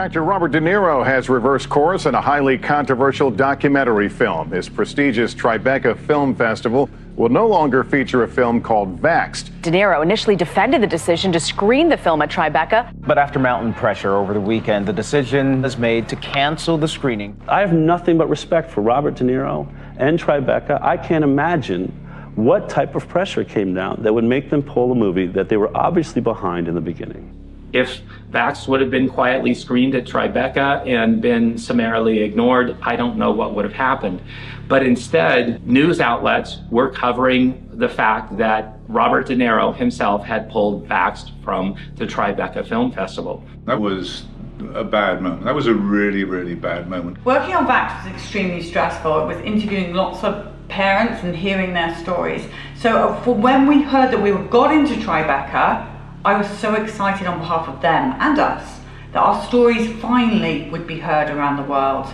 Actor Robert De Niro has reversed course in a highly controversial documentary film. His prestigious Tribeca Film Festival will no longer feature a film called Vaxxed. De Niro initially defended the decision to screen the film at Tribeca. But after mounting pressure over the weekend, the decision was made to cancel the screening. I have nothing but respect for Robert De Niro and Tribeca. I can't imagine what type of pressure came down that would make them pull a movie that they were obviously behind in the beginning. If Vaxxed would have been quietly screened at Tribeca and been summarily ignored, I don't know what would have happened. But instead, news outlets were covering the fact that Robert De Niro himself had pulled Vaxxed from the Tribeca Film Festival. That was a bad moment. That was a really, really bad moment. Working on Vaxxed was extremely stressful. It was interviewing lots of parents and hearing their stories. So for when we heard that we got into Tribeca, I was so excited on behalf of them and us that our stories finally would be heard around the world.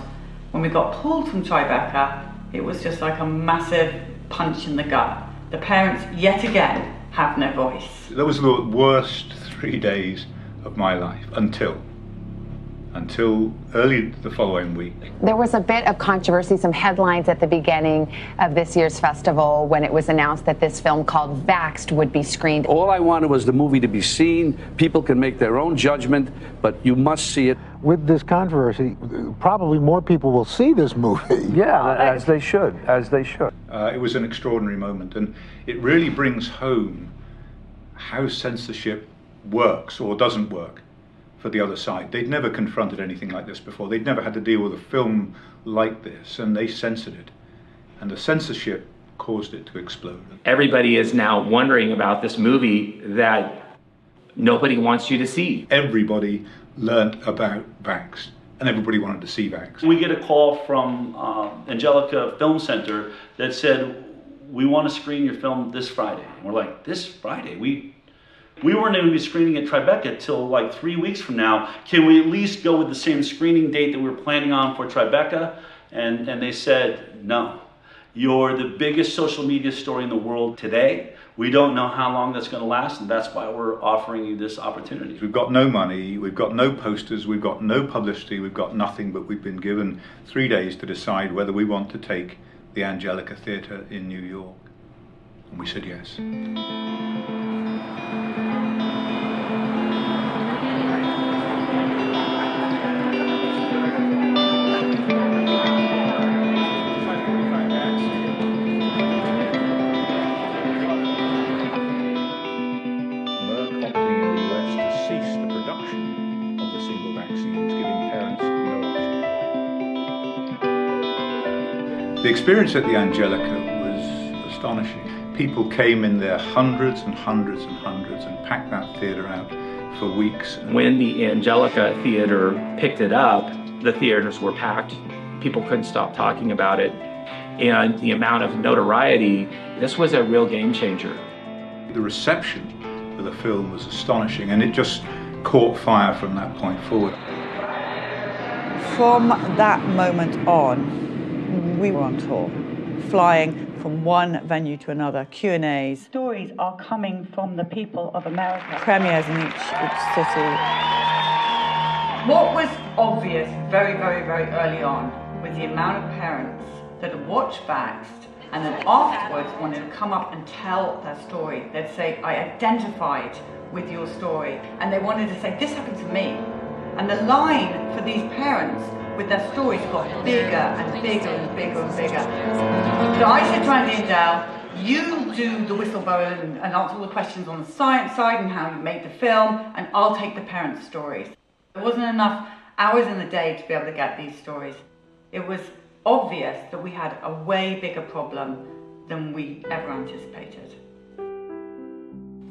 When we got pulled from Tribeca, it was just like a massive punch in the gut. The parents, yet again, have no voice. That was the worst 3 days of my life until early the following week. There was a bit of controversy, some headlines at the beginning of this year's festival when it was announced that this film called Vaxxed would be screened. All I wanted was the movie to be seen. People can make their own judgment, but you must see it. With this controversy, probably more people will see this movie. Yeah, as they should, as they should. It was an extraordinary moment, and it really brings home how censorship works or doesn't work for the other side. They'd never confronted anything like this before. They'd never had to deal with a film like this, and they censored it. And the censorship caused it to explode. Everybody is now wondering about this movie that nobody wants you to see. Everybody learnt about Vaxxed, and everybody wanted to see Vaxxed. We get a call from Angelica Film Center that said, we want to screen your film this Friday. And we're like, this Friday? We weren't going to be screening at Tribeca till like 3 weeks from now. Can we at least go with the same screening date that we were planning on for Tribeca? And they said, no. You're the biggest social media story in the world today. We don't know how long that's going to last, and that's why we're offering you this opportunity. We've got no money, we've got no posters, we've got no publicity, we've got nothing, but we've been given 3 days to decide whether we want to take the Angelica Theatre in New York. And we said yes. The experience at the Angelica was astonishing. People came in there hundreds and hundreds and hundreds and packed that theatre out for weeks. When the Angelica Theatre picked it up, the theaters were packed. People couldn't stop talking about it. And the amount of notoriety, this was a real game changer. The reception for the film was astonishing, and it just caught fire from that point forward. From that moment on, we were on tour, flying from one venue to another, Q&As. Stories are coming from the people of America. Premieres in each city. What was obvious very, very, very early on was the amount of parents that had watched Vaxxed and then afterwards wanted to come up and tell their story. They'd say, I identified with your story. And they wanted to say, this happened to me. And the line for these parents with their stories got bigger and bigger and bigger and bigger. So I said to Andy and Dale, you do the whistleblower and answer all the questions on the science side and how you made the film, and I'll take the parents' stories. There wasn't enough hours in the day to be able to get these stories. It was obvious that we had a way bigger problem than we ever anticipated.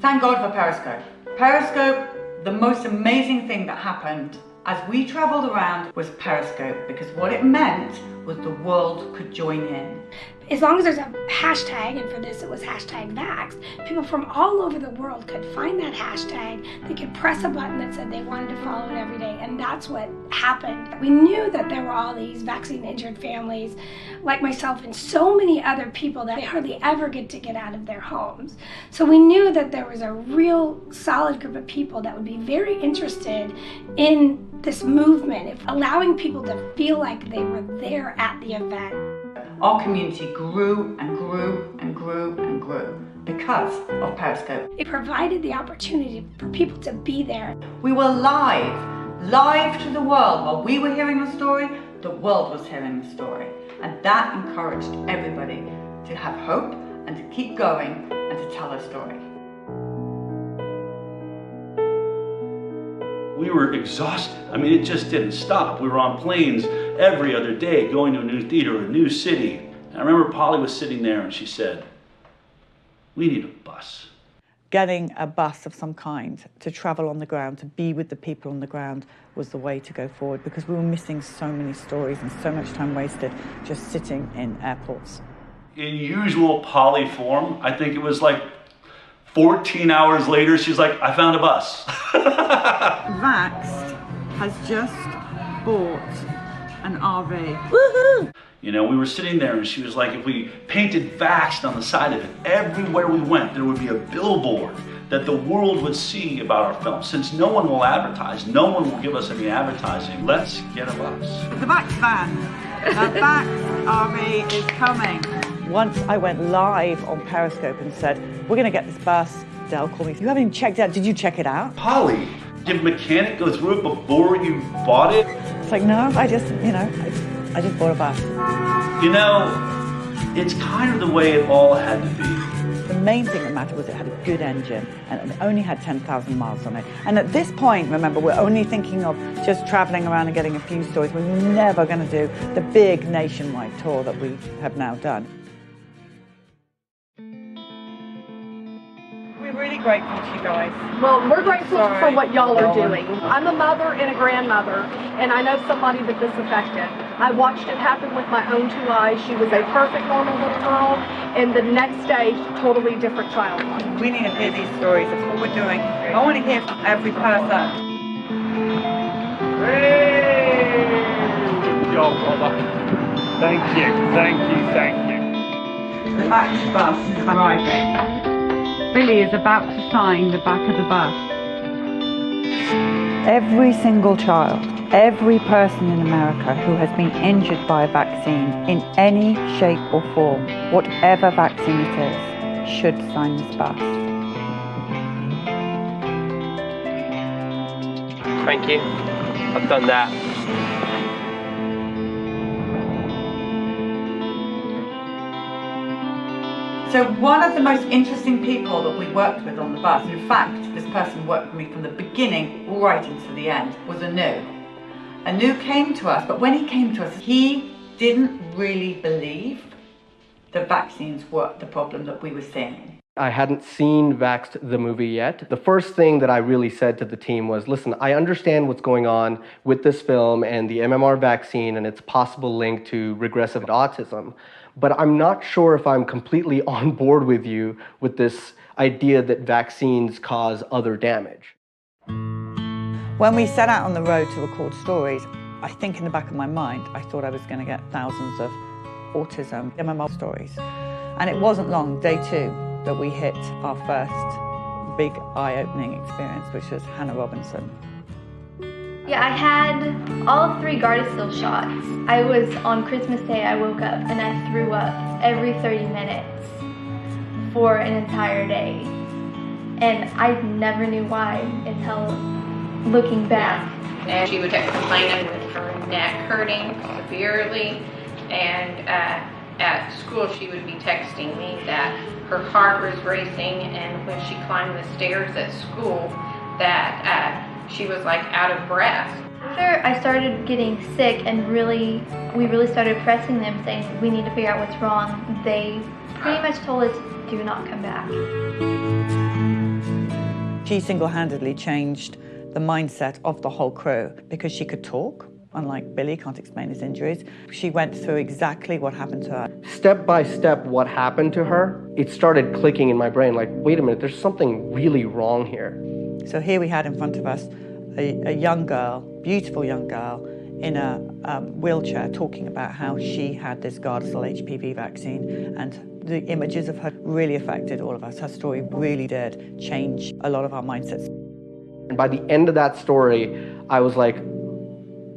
Thank God for Periscope. Periscope, the most amazing thing that happened as we traveled around was Periscope, because what it meant was the world could join in. As long as there's a hashtag, and for this it was hashtag Vaxxed, people from all over the world could find that hashtag. They could press a button that said they wanted to follow it every day, and that's what happened. We knew that there were all these vaccine-injured families like myself and so many other people that they hardly ever get to get out of their homes. So we knew that there was a real solid group of people that would be very interested in this movement, of allowing people to feel like they were there at the event. Our community grew and grew and grew and grew because of Periscope. It provided the opportunity for people to be there. We were live to the world. While we were hearing the story, the world was hearing the story. And that encouraged everybody to have hope and to keep going and to tell a story. We were exhausted. I mean, it just didn't stop. We were on planes every other day, going to a new theater, a new city. And I remember Polly was sitting there and she said, "We need a bus." Getting a bus of some kind to travel on the ground, to be with the people on the ground, was the way to go forward, because we were missing so many stories and so much time wasted just sitting in airports. In usual Polly form, I think it was like 14 hours later, she's like, "I found a bus." Vaxxed has just bought an RV. Woohoo! You know, we were sitting there and she was like, if we painted Vaxxed on the side of it, everywhere we went, there would be a billboard that the world would see about our film. Since no one will advertise, no one will give us any advertising, let's get a bus. The Vaxxed van, the Vaxxed RV is coming. Once I went live on Periscope and said, we're going to get this bus, Dell called me, you haven't even checked it out, did you check it out? Polly, did a mechanic go through it before you bought it? It's like, no, I just bought a bus. You know, it's kind of the way it all had to be. The main thing that mattered was it had a good engine and it only had 10,000 miles on it. And at this point, remember, we're only thinking of just traveling around and getting a few stories. We're never going to do the big nationwide tour that we have now done. We're really grateful to you guys. Well, we're grateful for what y'all are doing. I'm a mother and a grandmother, and I know somebody that this affected. I watched it happen with my own two eyes. She was a perfect, normal little girl, and the next day, totally different child. We need to hear these stories. That's what we're doing. I want to hear from every person. Hey! Good job, brother. Thank you, thank you, thank you. The Vaxxed bus is arriving. Billy is about to sign the back of the bus. Every single child, every person in America who has been injured by a vaccine in any shape or form, whatever vaccine it is, should sign this bus. Thank you. I've done that. So one of the most interesting people that we worked with on the bus, in fact, this person worked with me from the beginning right into the end, was Anu. Anu came to us, but when he came to us, he didn't really believe that vaccines were the problem that we were seeing. I hadn't seen Vaxxed the movie yet. The first thing that I really said to the team was, listen, I understand what's going on with this film and the MMR vaccine and its possible link to regressive autism, but I'm not sure if I'm completely on board with you with this idea that vaccines cause other damage. When we set out on the road to record stories, I think in the back of my mind, I thought I was going to get thousands of autism MMR stories. And it wasn't long, day 2, that we hit our first big eye-opening experience, which was Hannah Robinson. Yeah, I had all 3 Gardasil shots. I was on Christmas Day, I woke up and I threw up every 30 minutes for an entire day. And I never knew why until looking back. And she would complain with her neck hurting severely, and at school she would be texting me that her heart was racing, and when she climbed the stairs at school that she was like out of breath. After I started getting sick and we really started pressing them, saying we need to figure out what's wrong, they pretty much told us, do not come back. She single-handedly changed the mindset of the whole crew because she could talk. unlike Billy, can't explain his injuries. She went through exactly what happened to her. Step by step, what happened to her, it started clicking in my brain, like, wait a minute, there's something really wrong here. So here we had in front of us a young girl, beautiful young girl, in a wheelchair talking about how she had this Gardasil HPV vaccine, and the images of her really affected all of us. Her story really did change a lot of our mindsets. And by the end of that story, I was like,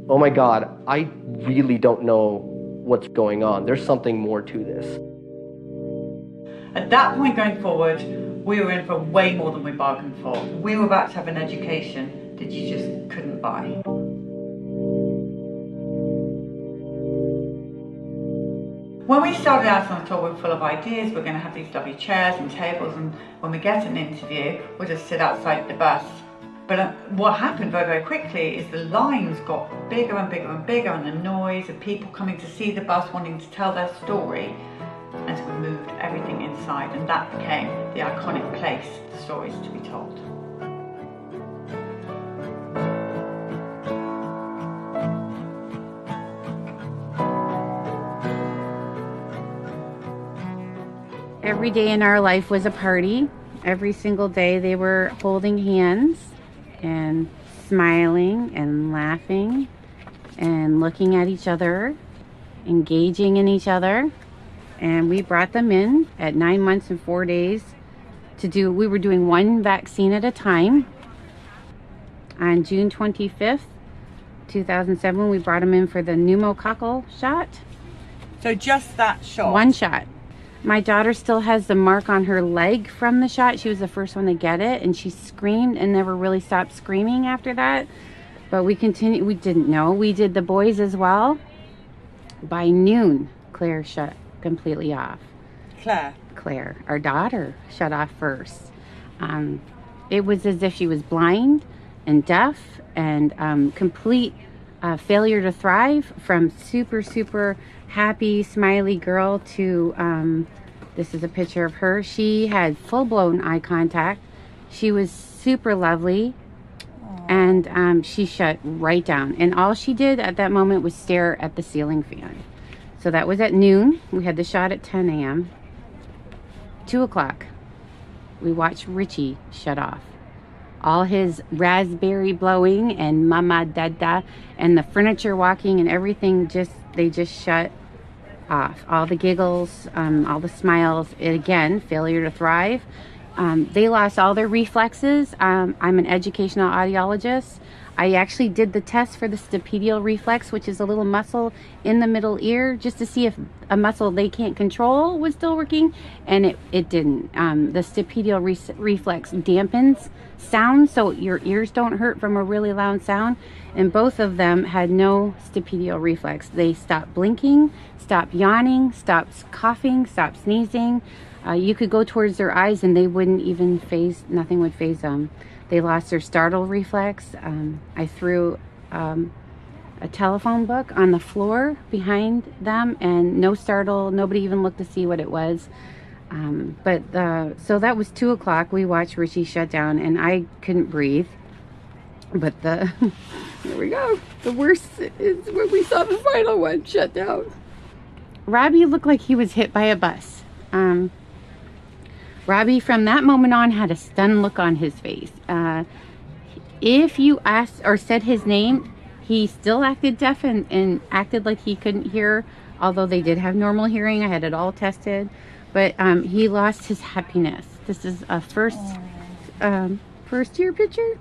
oh my God, I really don't know what's going on. There's something more to this. At that point going forward, we were in for way more than we bargained for. We were about to have an education that you just couldn't buy. When we started out on the tour, we were full of ideas. We're going to have these lovely chairs and tables, and when we get an interview, we'll just sit outside the bus. But what happened very, very quickly is the lines got bigger and bigger and bigger, and the noise of people coming to see the bus, wanting to tell their story. And so we moved everything inside, and that became the iconic place for stories to be told. Every day in our life was a party. Every single day they were holding hands and smiling and laughing and looking at each other, engaging in each other. And we brought them in at 9 months and 4 days we were doing one vaccine at a time. On June 25th, 2007, we brought them in for the pneumococcal shot. So just that shot? One shot. My daughter still has the mark on her leg from the shot. She was the first one to get it, and she screamed and never really stopped screaming after that. But we continued. We didn't know. We did the boys as well. By noon, Claire shut completely off. Claire, our daughter, shut off first. It was as if she was blind and deaf and complete failure to thrive, from super, super happy, smiley girl to, this is a picture of her. She had full-blown eye contact. She was super lovely. And she shut right down. And all she did at that moment was stare at the ceiling fan. So that was at noon. We had the shot at 10 a.m. 2 o'clock, we watched Richie shut off. All his raspberry blowing and mama dada and the furniture walking and everything, they just shut off. All the giggles, all the smiles, again, failure to thrive. They lost all their reflexes. I'm an educational audiologist. I actually did the test for the stapedial reflex, which is a little muscle in the middle ear, just to see if a muscle they can't control was still working, and it didn't. The stapedial reflex dampens sound, so your ears don't hurt from a really loud sound, and both of them had no stapedial reflex. They stopped blinking, stopped yawning, stopped coughing, stopped sneezing. You could go towards their eyes and they wouldn't even phase, nothing would phase them. They lost their startle reflex. I threw a telephone book on the floor behind them, and no startle, nobody even looked to see what it was. So that was 2 o'clock. We watched Richie shut down, and I couldn't breathe. But here we go. The worst is when we saw the final one shut down. Robbie looked like he was hit by a bus. Robbie, from that moment on, had a stunned look on his face. If you asked or said his name, he still acted deaf and acted like he couldn't hear, although they did have normal hearing. I had it all tested. But he lost his happiness. This is a first year picture?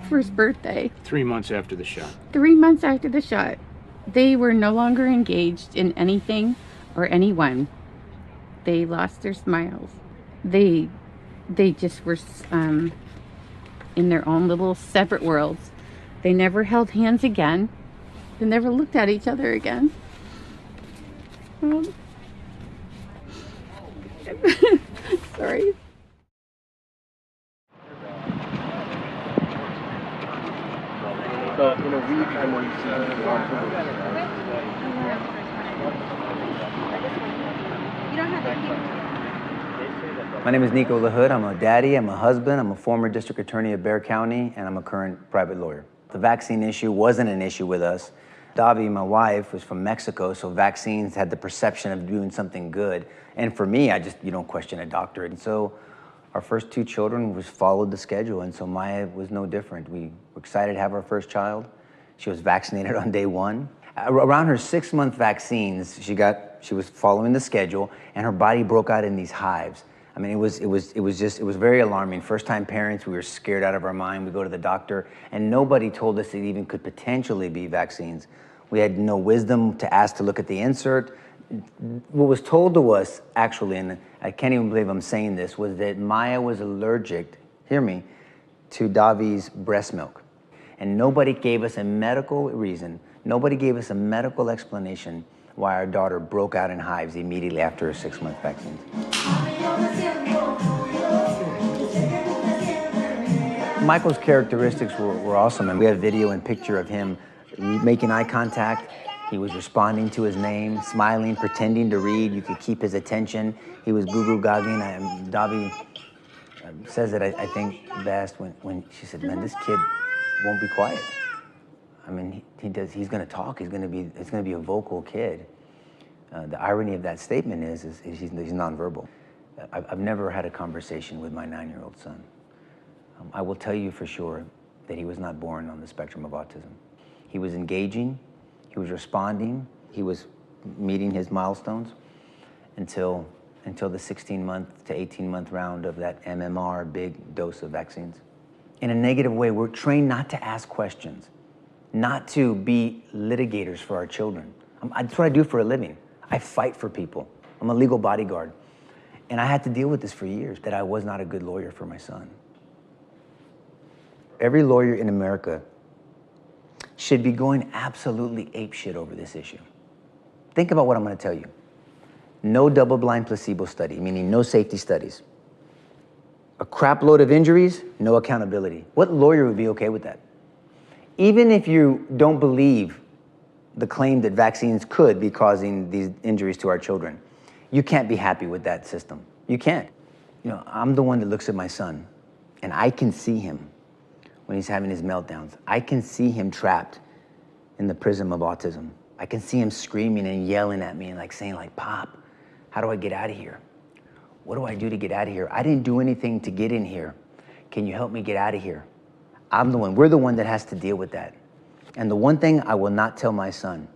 First birthday. 3 months after the shot. 3 months after the shot. They were no longer engaged in anything or anyone. They lost their smiles. They just were in their own little separate worlds. They never held hands again. They never looked at each other again. Sorry. So in a week, I'm going to My name is Nico LaHood. I'm a daddy, I'm a husband, I'm a former district attorney of Bexar County, and I'm a current private lawyer. The vaccine issue wasn't an issue with us. Davi, my wife, was from Mexico, so vaccines had the perception of doing something good. And for me, you don't question a doctor. And so our first 2 children followed the schedule, and so Maya was no different. We were excited to have our first child. She was vaccinated on day 1. Around her 6-month vaccines, she was following the schedule, and her body broke out in these hives. I mean, it was very alarming. First-time parents, we were scared out of our mind. We go to the doctor, and nobody told us it even could potentially be vaccines. We had no wisdom to ask to look at the insert. What was told to us, actually, and I can't even believe I'm saying this, was that Maya was allergic, hear me, to Davi's breast milk. And nobody gave us a medical reason, nobody gave us a medical explanation why our daughter broke out in hives immediately after her 6-month vaccine. Michael's characteristics were awesome, and we have video and picture of him making eye contact. He was responding to his name, smiling, pretending to read. You could keep his attention. He was goo-goo gagging. Davi says it, I think, best when she said, man, this kid won't be quiet. I mean, he's gonna talk, it's gonna be a vocal kid. The irony of that statement is he's nonverbal. I've never had a conversation with my 9-year-old son. I will tell you for sure that he was not born on the spectrum of autism. He was engaging, he was responding, he was meeting his milestones until the 16-month to 18-month round of that MMR big dose of vaccines. In a negative way, we're trained not to ask questions, not to be litigators for our children. That's what I do for a living. I fight for people. I'm a legal bodyguard. And I had to deal with this for years, that I was not a good lawyer for my son. Every lawyer in America should be going absolutely apeshit over this issue. Think about what I'm going to tell you. No double-blind placebo study, meaning no safety studies. A crap load of injuries, no accountability. What lawyer would be okay with that? Even if you don't believe the claim that vaccines could be causing these injuries to our children, you can't be happy with that system. You can't. You know, I'm the one that looks at my son, and I can see him when he's having his meltdowns. I can see him trapped in the prism of autism. I can see him screaming and yelling at me and saying, Pop, how do I get out of here? What do I do to get out of here? I didn't do anything to get in here. Can you help me get out of here? We're the one that has to deal with that. And the one thing I will not tell my son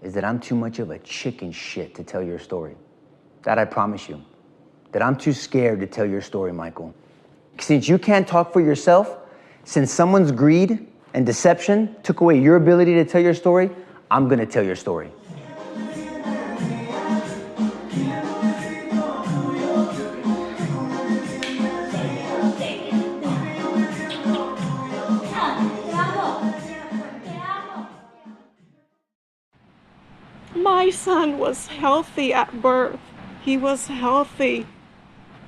is that I'm too much of a chicken shit to tell your story. That I promise you. That I'm too scared to tell your story, Michael. Since you can't talk for yourself, since someone's greed and deception took away your ability to tell your story, I'm gonna tell your story. My son was healthy at birth. He was healthy.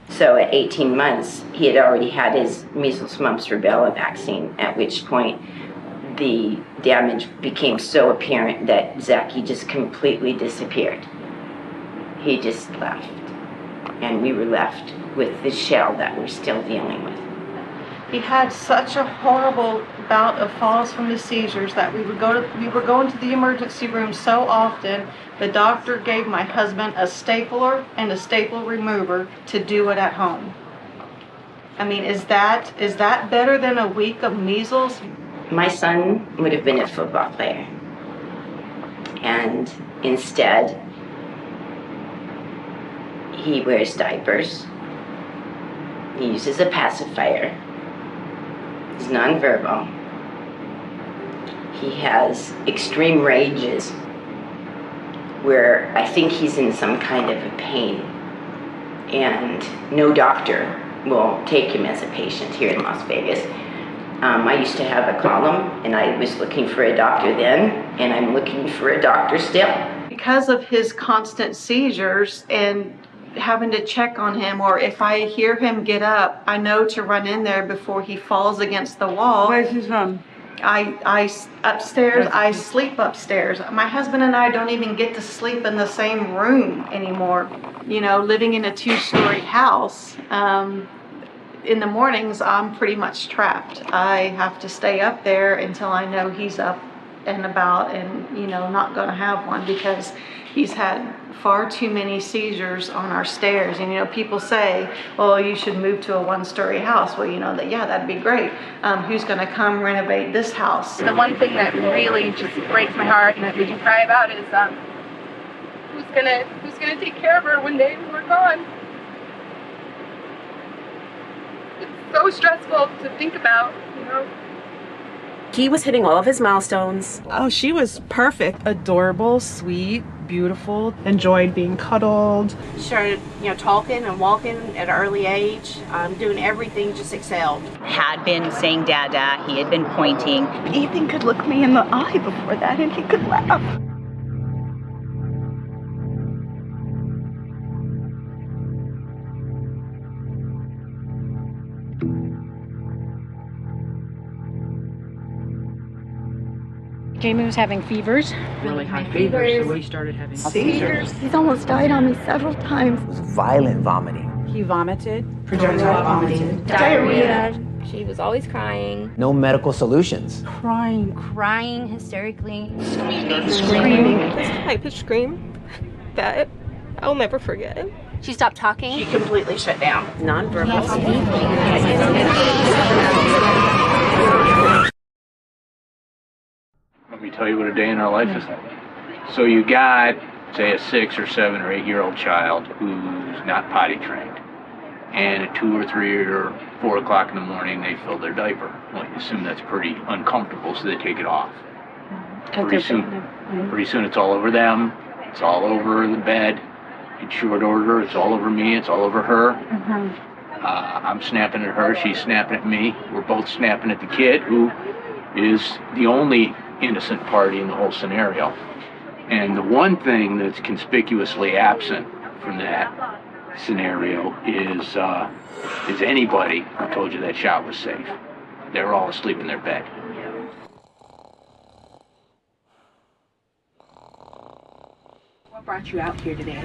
So at 18 months, he had already had his measles, mumps, rubella vaccine, at which point the damage became so apparent that Zachy just completely disappeared. He just left. And we were left with the shell that we're still dealing with. He had such a horrible bout of falls from the seizures that we were going to the emergency room so often. The doctor gave my husband a stapler and a staple remover to do it at home. I mean, is that better than a week of measles? My son would have been a football player. And instead, he wears diapers. He uses a pacifier. He's nonverbal. He has extreme rages where I think he's in some kind of a pain, and no doctor will take him as a patient here in Las Vegas. I used to have a column, and I was looking for a doctor then, and I'm looking for a doctor still. Because of his constant seizures and having to check on him, or if I hear him get up, I know to run in there before he falls against the wall. Where's his room? I sleep upstairs. My husband and I don't even get to sleep in the same room anymore. You know, living in a 2-story house, In the mornings, I'm pretty much trapped. I have to stay up there until I know he's up and about and, you know, not going to have one, because he's had far too many seizures on our stairs. And, you know, people say, well, you should move to a one-story house. Well, you know, that, yeah, that'd be great. Who's going to come renovate this house? The one thing that really just breaks my heart and that made me cry about is who's gonna take care of her when we're gone. It's so stressful to think about, you know. He was hitting all of his milestones. Oh, she was perfect. Adorable, sweet, beautiful, enjoyed being cuddled. She started, you know, talking and walking at an early age, doing everything, just excelled. Had been saying dada, he had been pointing. Ethan could look me in the eye before that and he could laugh. Jamie was having fevers. Really high fevers, so we started having seizures. He's almost died on me several times. It was violent vomiting. He vomited. Projectile vomiting. Diarrhea. She was always crying. No medical solutions. Crying hysterically. Screaming. This high-pitched scream that I'll never forget. She stopped talking. She completely shut down. Nonverbal. Let me tell you what a day in our life is like. So you got, say, a 6 or 7 or 8-year-old child who's not potty trained. And at 2 or 3 or 4 o'clock in the morning, they fill their diaper. Well, you assume that's pretty uncomfortable, so they take it off. Pretty soon it's all over them. It's all over the bed. In short order, it's all over me. It's all over her. I'm snapping at her. She's snapping at me. We're both snapping at the kid, who is the only innocent party in the whole scenario. And the one thing that's conspicuously absent from that scenario is anybody who told you that shot was safe. They're all asleep in their bed. What brought you out here today?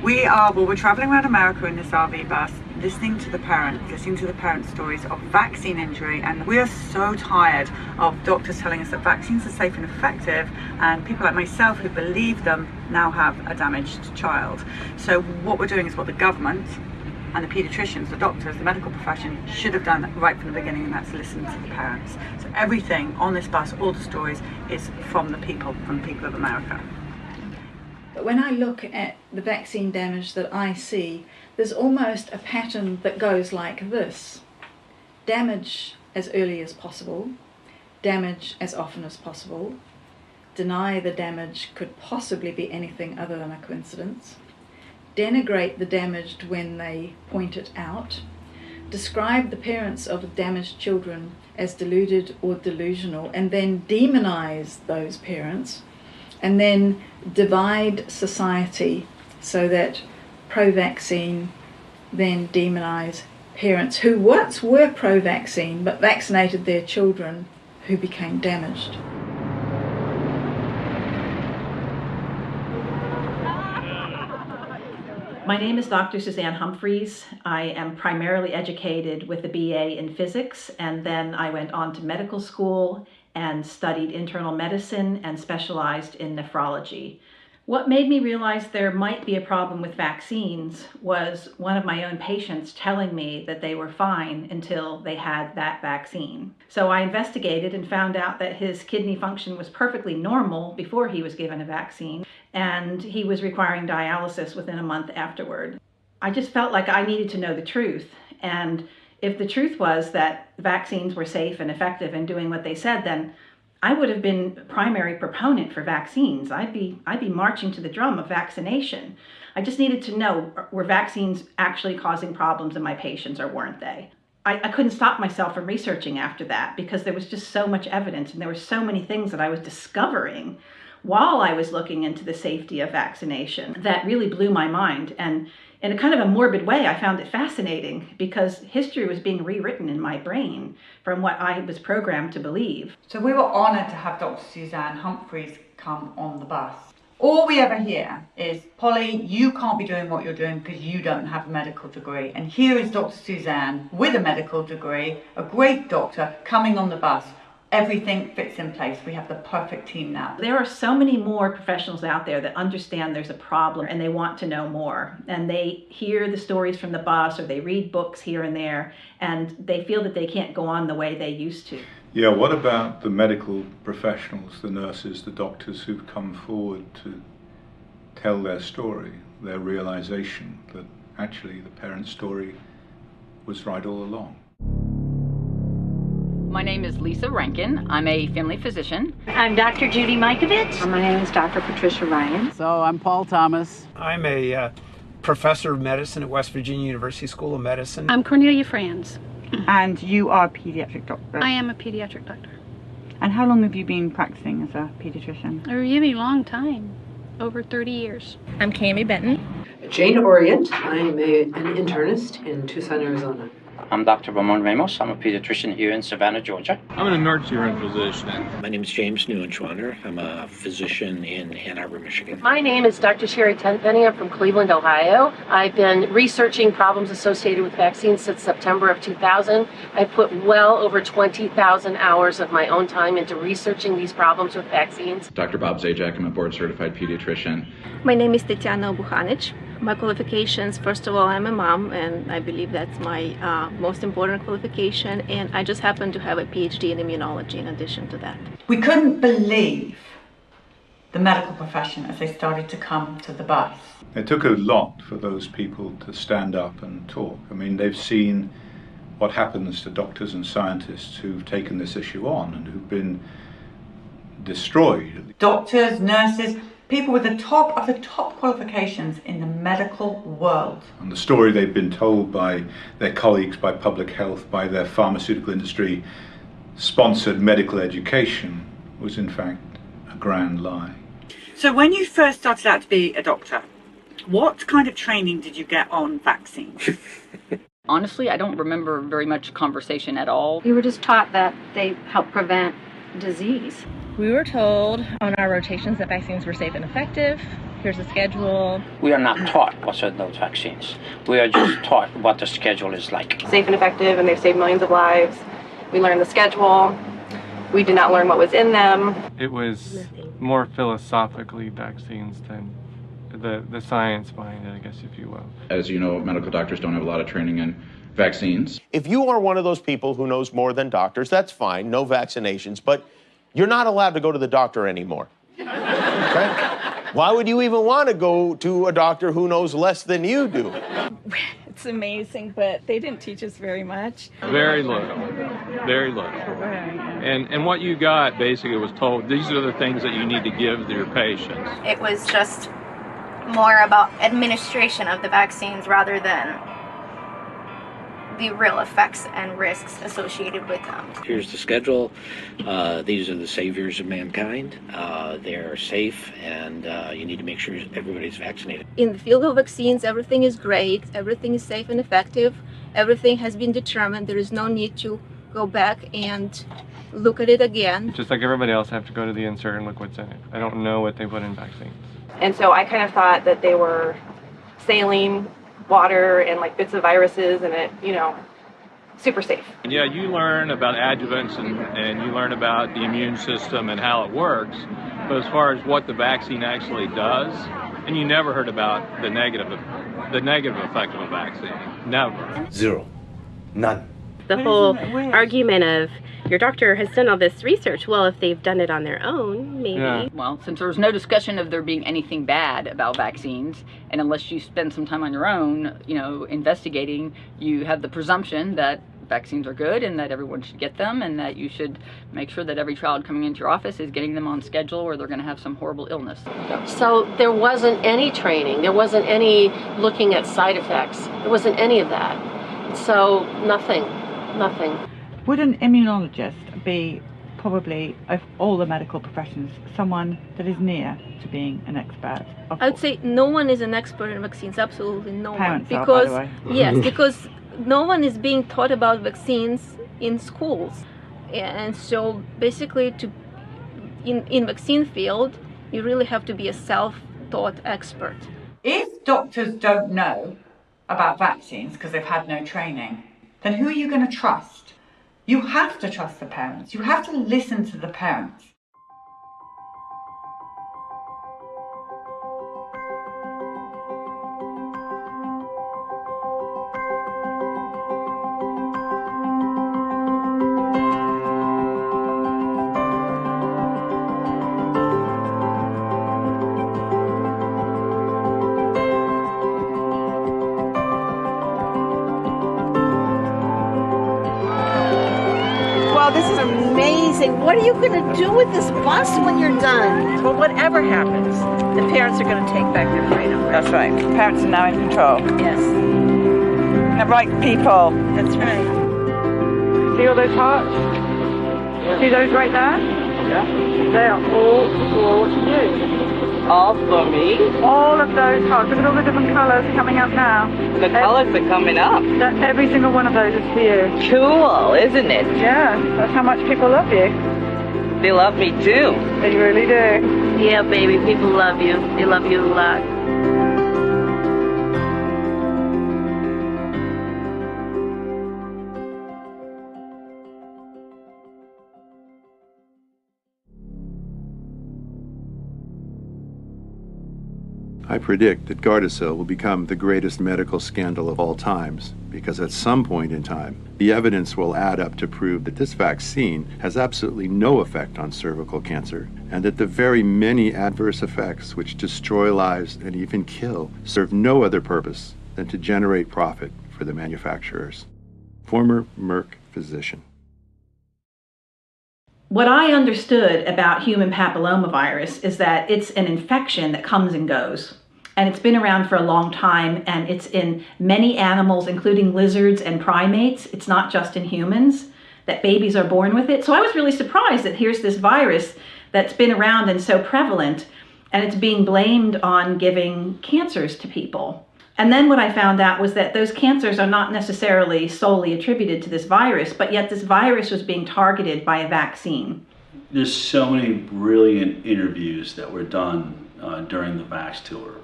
We're traveling around America in this RV bus, listening to the parents' stories of vaccine injury, and we are so tired of doctors telling us that vaccines are safe and effective, and people like myself who believe them now have a damaged child. So what we're doing is what the government and the paediatricians, the doctors, the medical profession should have done right from the beginning, and that's listen to the parents. So everything on this bus, all the stories, is from the people of America. But when I look at the vaccine damage that I see, there's almost a pattern that goes like this. Damage as early as possible, damage as often as possible, deny the damage could possibly be anything other than a coincidence, denigrate the damaged when they point it out, describe the parents of damaged children as deluded or delusional, and then demonize those parents, and then divide society so that pro-vaccine then demonize parents who once were pro-vaccine but vaccinated their children who became damaged. My name is Dr. Suzanne Humphreys. I am primarily educated with a BA in physics, and then I went on to medical school and studied internal medicine and specialized in nephrology. What made me realize there might be a problem with vaccines was one of my own patients telling me that they were fine until they had that vaccine. So I investigated and found out that his kidney function was perfectly normal before he was given a vaccine, and he was requiring dialysis within a month afterward. I just felt like I needed to know the truth, and if the truth was that vaccines were safe and effective in doing what they said, then I would have been a primary proponent for vaccines. I'd be marching to the drum of vaccination. I just needed to know, were vaccines actually causing problems in my patients or weren't they? I couldn't stop myself from researching after that because there was just so much evidence and there were so many things that I was discovering while I was looking into the safety of vaccination that really blew my mind. And in a kind of a morbid way, I found it fascinating because history was being rewritten in my brain from what I was programmed to believe. So we were honoured to have Dr. Suzanne Humphreys come on the bus. All we ever hear is, Polly, you can't be doing what you're doing because you don't have a medical degree. And here is Dr. Suzanne with a medical degree, a great doctor, coming on the bus. Everything fits in place. We have the perfect team now. There are so many more professionals out there that understand there's a problem and they want to know more. And they hear the stories from the bus or they read books here and there, and they feel that they can't go on the way they used to. Yeah, what about the medical professionals, the nurses, the doctors who've come forward to tell their story, their realization that actually the parent's story was right all along? My name is Lisa Rankin. I'm a family physician. I'm Dr. Judy Mikovich. My name is Dr. Patricia Ryan. So I'm Paul Thomas. I'm a professor of medicine at West Virginia University School of Medicine. I'm Cornelia Franz. And you are a pediatric doctor? I am a pediatric doctor. And how long have you been practicing as a pediatrician? A really long time, over 30 years. I'm Cami Benton. Jane Orient. I'm an internist in Tucson, Arizona. I'm Dr. Ramon Ramos. I'm a pediatrician here in Savannah, Georgia. I'm an emergency room physician. My name is James Neuenschwander. I'm a physician in Ann Arbor, Michigan. My name is Dr. Sherry Tenpenny. I'm from Cleveland, Ohio. I've been researching problems associated with vaccines since September of 2000. I put well over 20,000 hours of my own time into researching these problems with vaccines. Dr. Bob Zajac. I'm a board-certified pediatrician. My name is Tatiana Buhanic. My qualifications, first of all, I'm a mom, and I believe that's my most important qualification, and I just happen to have a PhD in immunology in addition to that. We couldn't believe the medical profession as they started to come to the bus. It took a lot for those people to stand up and talk. I mean, they've seen what happens to doctors and scientists who've taken this issue on and who've been destroyed. Doctors, nurses, people with the top of the top qualifications in the medical world. And the story they've been told by their colleagues, by public health, by their pharmaceutical industry sponsored medical education was in fact a grand lie. So when you first started out to be a doctor, what kind of training did you get on vaccines? Honestly, I don't remember very much conversation at all. We were just taught that they help prevent disease. We were told on our rotations that vaccines were safe and effective. Here's the schedule. We are not taught what's in those vaccines. We are just taught what the schedule is like. Safe and effective, and they've saved millions of lives. We learned the schedule. We did not learn what was in them. It was more philosophically vaccines than the science behind it, I guess, if you will. As you know, medical doctors don't have a lot of training in vaccines. If you are one of those people who knows more than doctors, that's fine, no vaccinations, but you're not allowed to go to the doctor anymore. Okay? Why would you even want to go to a doctor who knows less than you do? It's amazing, but they didn't teach us very much. Very little. Very little. And what you got basically was told, these are the things that you need to give to your patients. It was just more about administration of the vaccines rather than the real effects and risks associated with them. Here's the schedule. These are the saviors of mankind. They're safe, and you need to make sure everybody's vaccinated. In the field of vaccines, everything is great, everything is safe and effective, everything has been determined. There is no need to go back and look at it again. Just like everybody else, I have to go to the insert and look what's in it. I don't know what they put in vaccines. And so I kind of thought that they were saline water and like bits of viruses and it, super safe. Yeah, you learn about adjuvants and you learn about the immune system and how it works, but as far as what the vaccine actually does, and you never heard about the negative effect of a vaccine. Never. Zero. None. The whole argument of your doctor has done all this research. Well, if they've done it on their own, maybe. Yeah. Well, since there was no discussion of there being anything bad about vaccines, and unless you spend some time on your own, investigating, you have the presumption that vaccines are good and that everyone should get them and that you should make sure that every child coming into your office is getting them on schedule or they're going to have some horrible illness. So there wasn't any training. There wasn't any looking at side effects. There wasn't any of that. So nothing. Would an immunologist be, probably of all the medical professions, someone that is near to being an expert? I would say no one is an expert in vaccines, absolutely no Parents one. Are, by the way. Yes, because no one is being taught about vaccines in schools. And so basically in vaccine field, You really have to be a self-taught expert. If doctors don't know about vaccines because they've had no training, then who are you going to trust? You have to trust the parents. You have to listen to the parents. This is amazing. What are you going to do with this bus when you're done? Well, whatever happens, the parents are going to take back their freedom. That's right. Parents are now in control. Yes. The right people. That's right. See all those hearts? See those right there? Yeah. They are all for you. All for me? All of those hearts. Look at all the different colours coming up now. The colours are coming up. Every single one of those is for you. Cool, isn't it? Yeah, that's how much people love you. They love me too. They really do. Yeah, baby, people love you. They love you a lot. I predict that Gardasil will become the greatest medical scandal of all times, because at some point in time, the evidence will add up to prove that this vaccine has absolutely no effect on cervical cancer, and that the very many adverse effects which destroy lives and even kill serve no other purpose than to generate profit for the manufacturers. Former Merck physician. What I understood about human papillomavirus is that it's an infection that comes and goes. And it's been around for a long time, and it's in many animals, including lizards and primates. It's not just in humans, that babies are born with it. So I was really surprised that here's this virus that's been around and so prevalent, and it's being blamed on giving cancers to people. And then what I found out was that those cancers are not necessarily solely attributed to this virus, but yet this virus was being targeted by a vaccine. There's so many brilliant interviews that were done during the Vaxxed tour.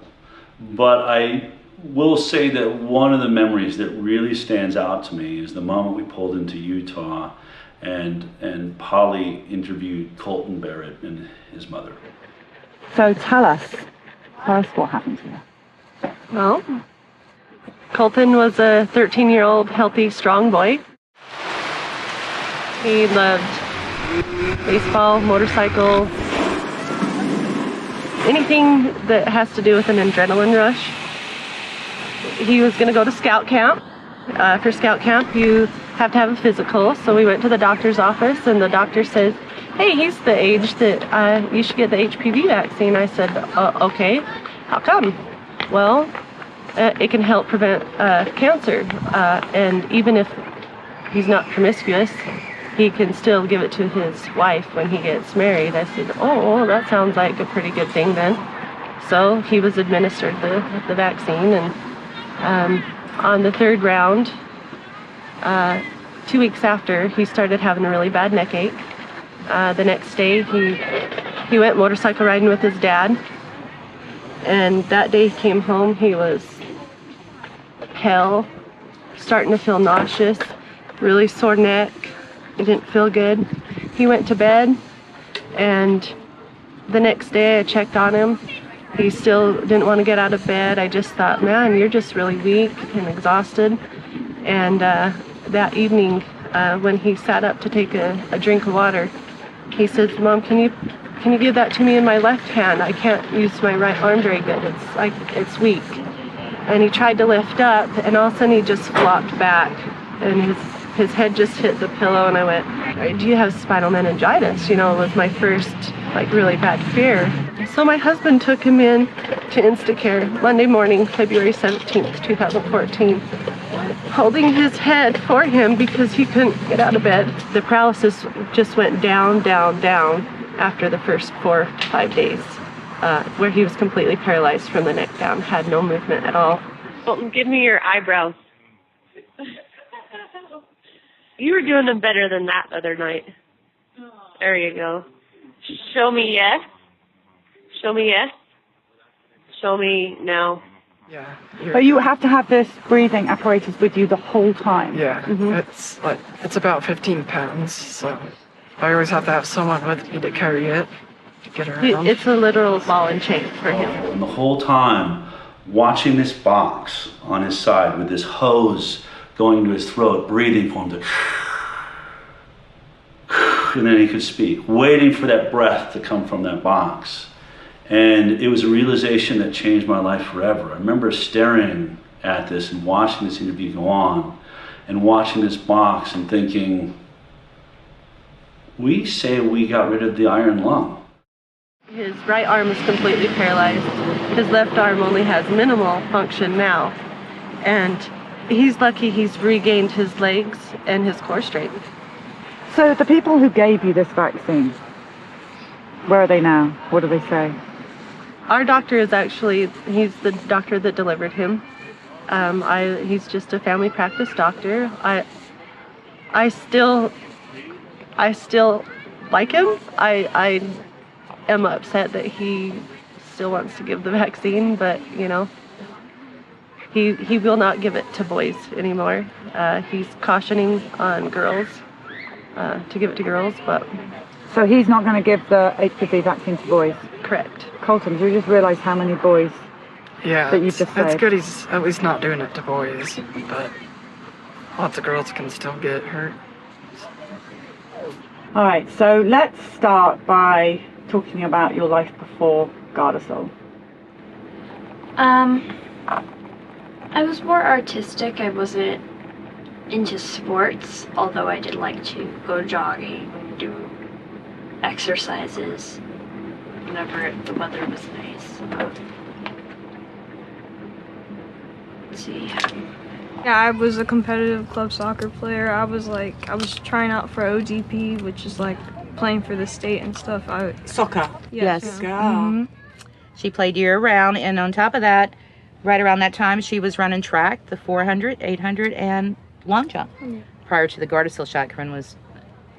But I will say that one of the memories that really stands out to me is the moment we pulled into Utah and Polly interviewed Colton Barrett and his mother. So tell us what happened to you. Well, Colton was a 13-year-old healthy, strong boy. He loved baseball, motorcycles, anything that has to do with an adrenaline rush. He was going to go to scout camp. For scout camp, you have to have a physical, so we went to the doctor's office, and the doctor says, hey, he's the age that you should get the HPV vaccine. I said, okay, how come? Well, it can help prevent cancer, and even if he's not promiscuous, he can still give it to his wife when he gets married. I said, oh, well, that sounds like a pretty good thing then. So he was administered the vaccine, and on the third round, 2 weeks after, he started having a really bad neck ache. The next day, he went motorcycle riding with his dad, and that day he came home, he was pale, starting to feel nauseous, really sore neck. It didn't feel good. He went to bed, and the next day I checked on him. He still didn't want to get out of bed. I just thought, man, you're just really weak and exhausted. And that evening, when he sat up to take a drink of water, he said, Mom, can you give that to me in my left hand? I can't use my right arm very good. It's weak. And he tried to lift up, and all of a sudden he just flopped back, and his head just hit the pillow, and I went, do you have spinal meningitis? You know, it was my first, really bad fear. So my husband took him in to Instacare Monday morning, February 17th, 2014, holding his head for him because he couldn't get out of bed. The paralysis just went down, down, down after the first 4 or 5 days, where he was completely paralyzed from the neck down, had no movement at all. Colton, give me your eyebrows. You were doing them better than that other night. There you go. Show me yes. Show me yes. Show me no. Yeah. But you have to have this breathing apparatus with you the whole time. Yeah, it's about 15 pounds, so I always have to have someone with me to carry it, to get around. It's a literal ball and chain for him. And the whole time, watching this box on his side with this hose going to his throat, breathing for him to, and then he could speak, waiting for that breath to come from that box. And it was a realization that changed my life forever. I remember staring at this and watching this interview go on and watching this box and thinking, we say we got rid of the iron lung. His right arm is completely paralyzed. His left arm only has minimal function now. And he's lucky he's regained his legs and his core strength. So the people who gave you this vaccine, where are they now? What do they say? Our doctor is actually, he's the doctor that delivered him. He's just a family practice doctor. I still like him. I am upset that he still wants to give the vaccine, but you know, he will not give it to boys anymore. He's cautioning on girls to give it to girls, but. So he's not going to give the HPV vaccine to boys? Correct. Colton, do you just realise how many boys that you just saved? It's good he's at least not doing it to boys, but lots of girls can still get hurt. All right, so let's start by talking about your life before Gardasil. I was more artistic. I wasn't into sports, although I did like to go jogging, do exercises whenever the weather was nice. Let's see. Yeah, I was a competitive club soccer player. I was trying out for OGP, which is like playing for the state and stuff. Soccer? Yes. Girl. She played year round, and on top of that, right around that time, she was running track, the 400, 800, and long jump. Yeah. Prior to the Gardasil shot, Corinne was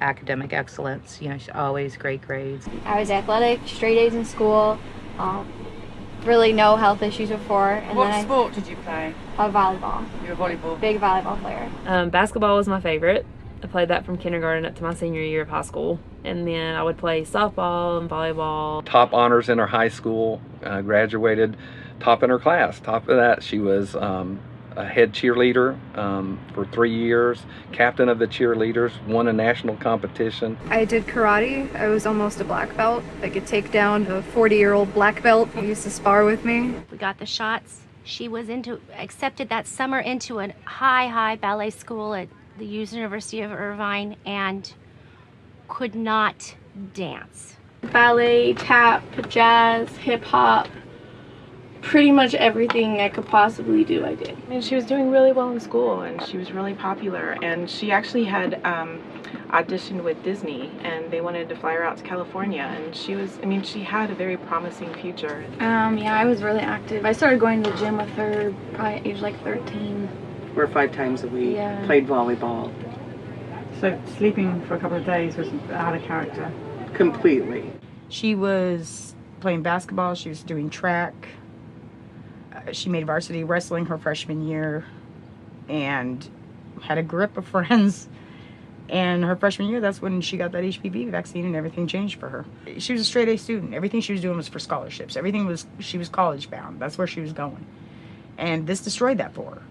academic excellence. You know, she always great grades. I was athletic, straight A's in school. Really no health issues before. And What sport did you play? Volleyball. You were a volleyball? Big volleyball player. Basketball was my favorite. I played that from kindergarten up to my senior year of high school. And then I would play softball and volleyball. Top honors in her high school, graduated top in her class. Top of that, she was a head cheerleader for 3 years, captain of the cheerleaders, won a national competition. I did karate. I was almost a black belt. I could take down a 40-year-old black belt who used to spar with me. We got the shots. She was accepted that summer into a high ballet school at the University of Irvine and could not dance. Ballet, tap, jazz, hip hop. Pretty much everything I could possibly do, I did. I mean, she was doing really well in school, and she was really popular, and she actually had auditioned with Disney, and they wanted to fly her out to California, and she had a very promising future. Yeah, I was really active. I started going to the gym with her probably at age like 13. 4 or 5 times a week, Yeah. played volleyball. So sleeping for a couple of days was out of character? Completely. She was playing basketball, she was doing track. She made varsity wrestling her freshman year and had a grip of friends. And her freshman year, that's when she got that HPV vaccine and everything changed for her. She was a straight A student. Everything she was doing was for scholarships. She was college bound. That's where she was going. And this destroyed that for her.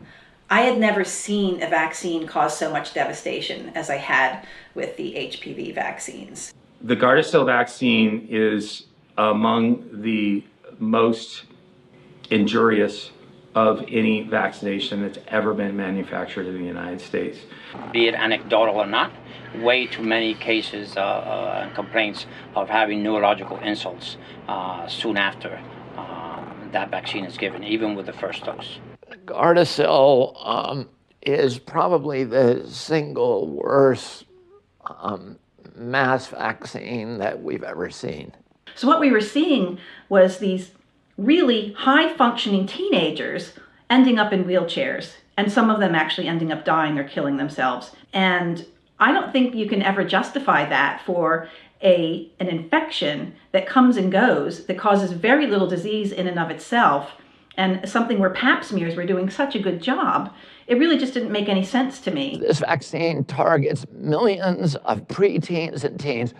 I had never seen a vaccine cause so much devastation as I had with the HPV vaccines. The Gardasil vaccine is among the most injurious of any vaccination that's ever been manufactured in the United States. Be it anecdotal or not, way too many cases and complaints of having neurological insults soon after that vaccine is given, even with the first dose. Gardasil is probably the single worst mass vaccine that we've ever seen. So what we were seeing was these really high-functioning teenagers ending up in wheelchairs, and some of them actually ending up dying or killing themselves. And I don't think you can ever justify that for an infection that comes and goes, that causes very little disease in and of itself, and something where pap smears were doing such a good job. It really just didn't make any sense to me. This vaccine targets millions of preteens and teens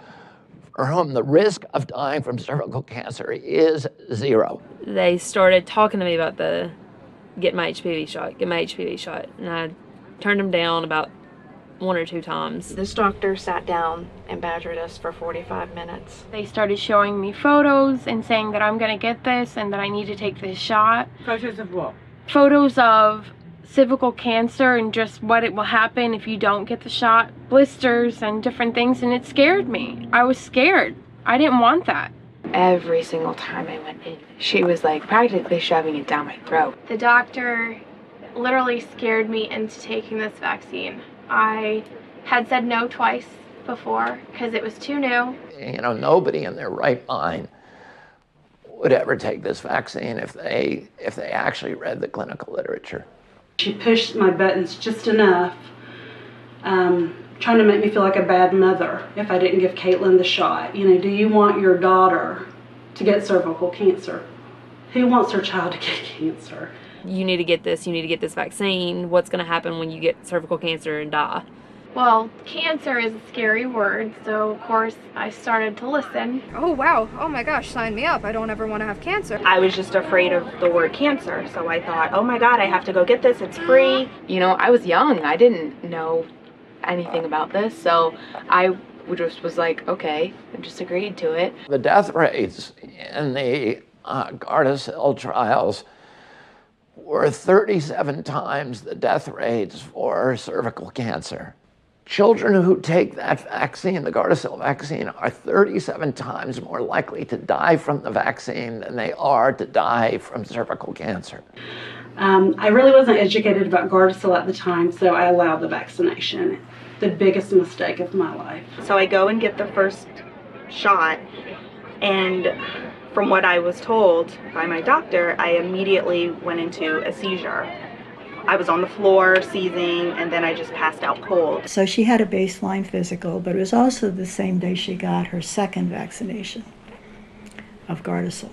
for whom the risk of dying from cervical cancer is 0. They started talking to me about get my HPV shot, and I turned them down about 1 or 2 times. This doctor sat down and badgered us for 45 minutes. They started showing me photos and saying that I'm gonna get this and that I need to take this shot. Photos of what? Photos of cervical cancer and just what it will happen if you don't get the shot, blisters and different things, and it scared me. I was scared. I didn't want that. Every single time I went in, she was like practically shoving it down my throat. The doctor literally scared me into taking this vaccine. I had said no twice before because it was too new. You know, nobody in their right mind would ever take this vaccine if they actually read the clinical literature. She pushed my buttons just enough, trying to make me feel like a bad mother if I didn't give Caitlin the shot. You know, do you want your daughter to get cervical cancer? Who wants their child to get cancer? You need to get this vaccine. What's going to happen when you get cervical cancer and die? Well, cancer is a scary word, so of course I started to listen. Oh wow, oh my gosh, sign me up. I don't ever want to have cancer. I was just afraid of the word cancer, so I thought, oh my God, I have to go get this, it's free. You know, I was young, I didn't know anything about this, so I just was like, okay, I just agreed to it. The death rates in the Gardasil trials were 37 times the death rates for cervical cancer. Children who take that vaccine, the Gardasil vaccine, are 37 times more likely to die from the vaccine than they are to die from cervical cancer. I really wasn't educated about Gardasil at the time, so I allowed the vaccination. The biggest mistake of my life. So I go and get the first shot, and from what I was told by my doctor, I immediately went into a seizure. I was on the floor seizing, and then I just passed out cold. So she had a baseline physical, but it was also the same day she got her second vaccination of Gardasil.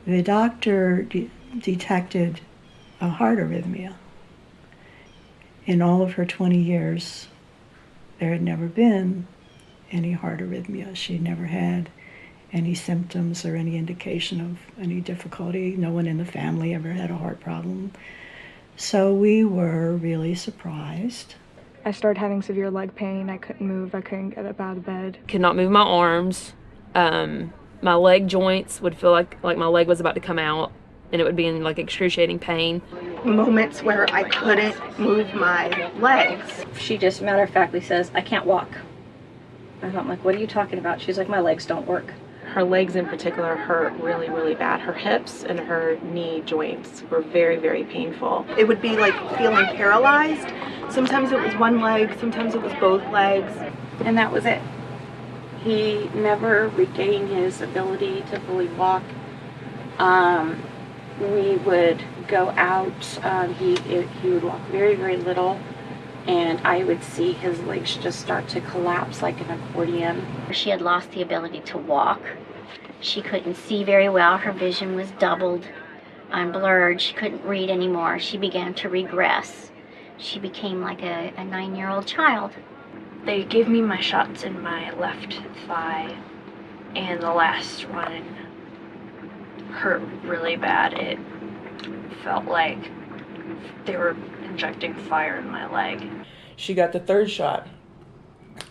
The doctor detected a heart arrhythmia. In all of her 20 years, there had never been any heart arrhythmia. She never had any symptoms or any indication of any difficulty. No one in the family ever had a heart problem. So we were really surprised. I started having severe leg pain. I couldn't move. I couldn't get up out of bed. Could not move my arms. My leg joints would feel like my leg was about to come out, and it would be in like excruciating pain. Moments where I couldn't move my legs. She just matter-of-factly says, I can't walk. I'm like, what are you talking about? She's like, my legs don't work. Her legs in particular hurt really, really bad. Her hips and her knee joints were very, very painful. It would be like feeling paralyzed. Sometimes it was one leg, sometimes it was both legs. And that was it. He never regained his ability to fully walk. We would go out, he would walk very, very little, and I would see his legs just start to collapse like an accordion. She had lost the ability to walk. She couldn't see very well. Her vision was doubled and blurred. She couldn't read anymore. She began to regress. She became like a 9-year-old child. They gave me my shots in my left thigh, and the last one hurt really bad. It felt like they were injecting fire in my leg. She got the third shot.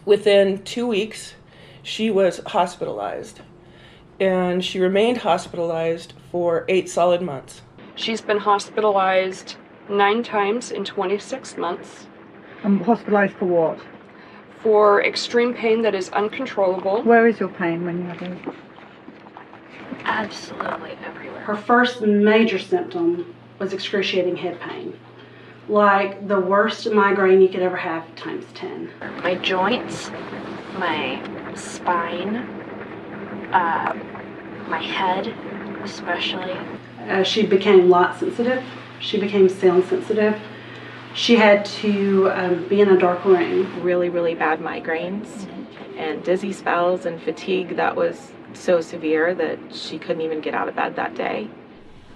Within 2 weeks, she was hospitalized, and she remained hospitalized for 8 solid months. She's been hospitalized 9 times in 26 months. And hospitalized for what? For extreme pain that is uncontrollable. Where is your pain when you have it? Absolutely everywhere. Her first major symptom was excruciating head pain. Like the worst migraine you could ever have times 10. My joints, my spine, my head especially. She became light sensitive. She became sound sensitive. She had to be in a dark room. Really, really bad migraines and dizzy spells and fatigue that was so severe that she couldn't even get out of bed that day.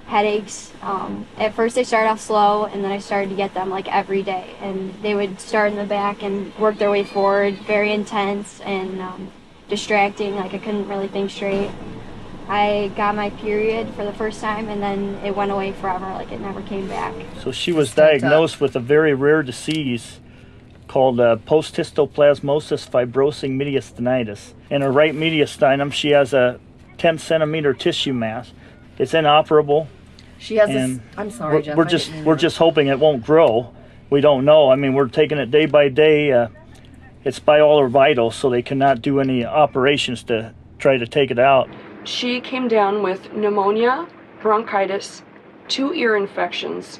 Headaches. At first they started off slow, and then I started to get them like every day. And they would start in the back and work their way forward, very intense and distracting, like I couldn't really think straight. I got my period for the first time, and then it went away forever, like it never came back. So she was diagnosed with a very rare disease called post-histoplasmosis fibrosing mediastinitis. In her right mediastinum, she has a 10 centimeter tissue mass. It's inoperable. She has this, I'm sorry, Jeff. We're just hoping it won't grow. We don't know. I mean, we're taking it day by day. It's by all her vitals, so they cannot do any operations to try to take it out. She came down with pneumonia, bronchitis, 2 ear infections,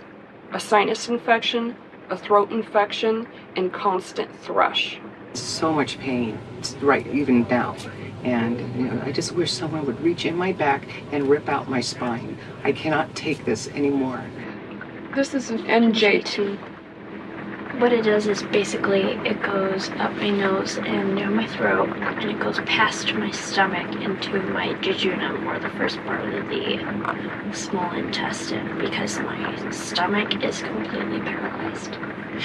a sinus infection, a throat infection, and constant thrush. So much pain, right, even now. And I just wish someone would reach in my back and rip out my spine. I cannot take this anymore. This is an NJ2. What it does is basically it goes up my nose and near my throat, and it goes past my stomach into my jejunum, or the first part of the small intestine, because my stomach is completely paralyzed.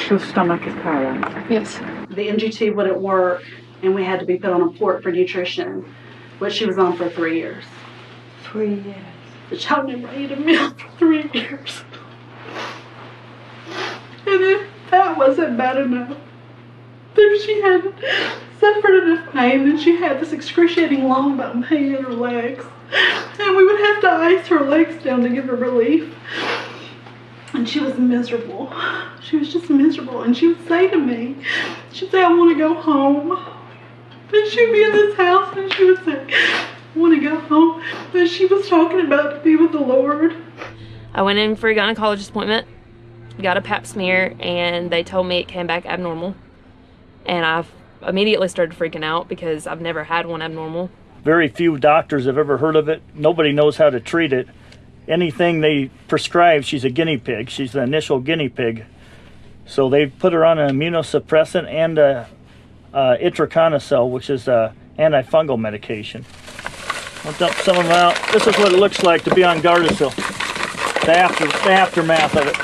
Your stomach is paralyzed? Yes. The NG2 wouldn't work, and we had to be put on a port for nutrition, which she was on for 3 years. 3 years? The child never ate a meal for 3 years. And if that wasn't bad enough, then she had suffered enough pain, and she had this excruciating long bone pain in her legs. And we would have to ice her legs down to give her relief. And she was miserable. She was just miserable. And she would say to me, she'd say, I want to go home. And she'd be in this house and she would say, I want to go home. And she was talking about to be with the Lord. I went in for a gynecologist appointment, got a pap smear, and they told me it came back abnormal. And I immediately started freaking out because I've never had one abnormal. Very few doctors have ever heard of it. Nobody knows how to treat it. Anything they prescribe, she's a guinea pig. She's the initial guinea pig. So they put her on an immunosuppressant and itraconazole, which is an antifungal medication. I'll dump some of them out. This is what it looks like to be on Gardasil. The aftermath of it.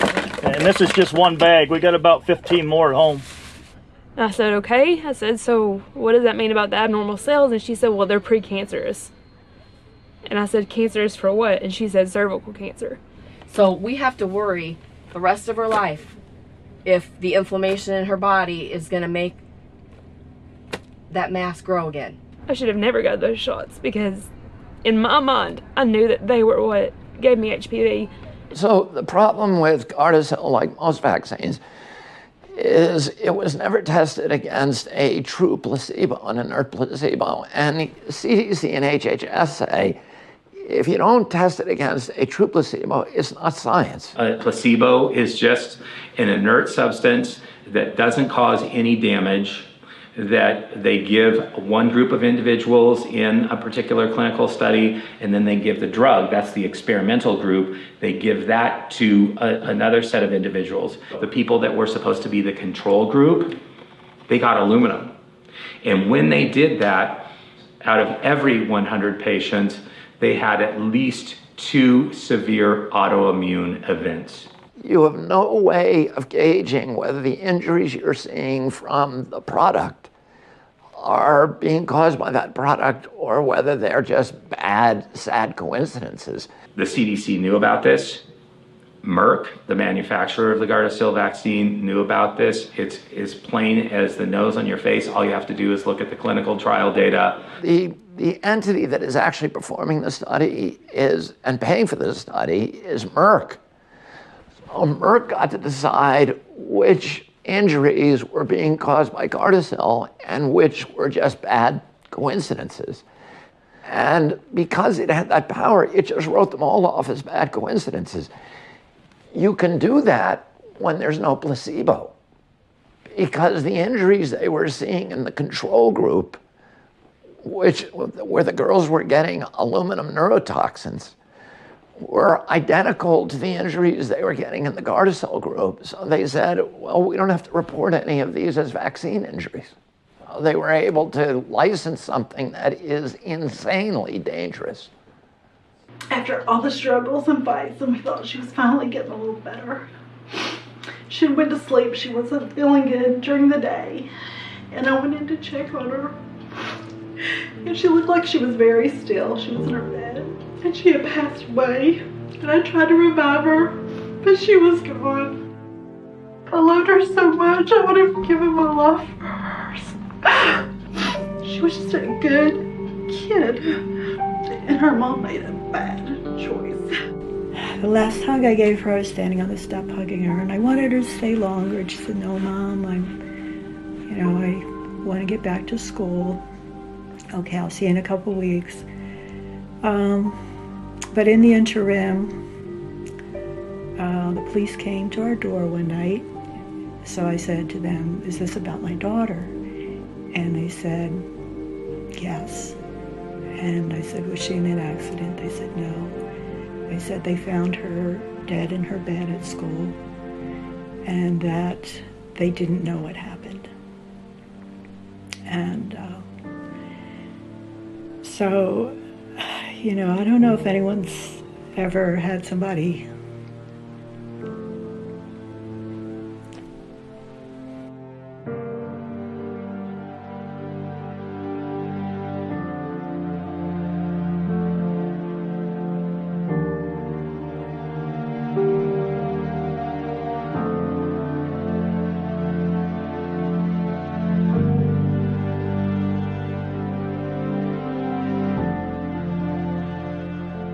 And this is just one bag. We got about 15 more at home. I said, okay. I said, so what does that mean about the abnormal cells? And she said, well, they're precancerous. And I said, cancerous for what? And she said, cervical cancer. So we have to worry the rest of her life if the inflammation in her body is going to make that mass grow again. I should have never got those shots because in my mind, I knew that they were what gave me HPV. So the problem with Gardasil, like most vaccines, is it was never tested against a true placebo, an inert placebo. And the CDC and HHS say, if you don't test it against a true placebo, it's not science. A placebo is just an inert substance that doesn't cause any damage, that they give one group of individuals in a particular clinical study, and then they give the drug. That's the experimental group. They give that to another set of individuals. The people that were supposed to be the control group, they got aluminum. And when they did that, out of every 100 patients, they had at least 2 severe autoimmune events. You have no way of gauging whether the injuries you're seeing from the product are being caused by that product or whether they're just bad, sad coincidences. The CDC knew about this. Merck, the manufacturer of the Gardasil vaccine, knew about this. It's as plain as the nose on your face. All you have to do is look at the clinical trial data. The entity that is actually performing the study and paying for the study is Merck. So Merck got to decide which injuries were being caused by Gardasil and which were just bad coincidences. And because it had that power, it just wrote them all off as bad coincidences. You can do that when there's no placebo, because the injuries they were seeing in the control group, where the girls were getting aluminum neurotoxins, were identical to the injuries they were getting in the Gardasil group. So they said, well, we don't have to report any of these as vaccine injuries. So they were able to license something that is insanely dangerous. After all the struggles and fights, and we thought she was finally getting a little better, she went to sleep. She wasn't feeling good during the day, and I went in to check on her, and she looked like she was very still. She was in her bed, and she had passed away, and I tried to revive her, but she was gone. I loved her so much. I would have given my life for her. She was just a good kid, and her mom made a bad choice. The last hug I gave her, I was standing on the step hugging her, and I wanted her to stay longer. And she said, no, Mom, I want to get back to school. Okay, I'll see you in a couple weeks. But in the interim, the police came to our door one night. So I said to them, is this about my daughter? And they said, yes. And I said, was she in an accident? They said, no. They said they found her dead in her bed at school and that they didn't know what happened. And so, I don't know if anyone's ever had somebody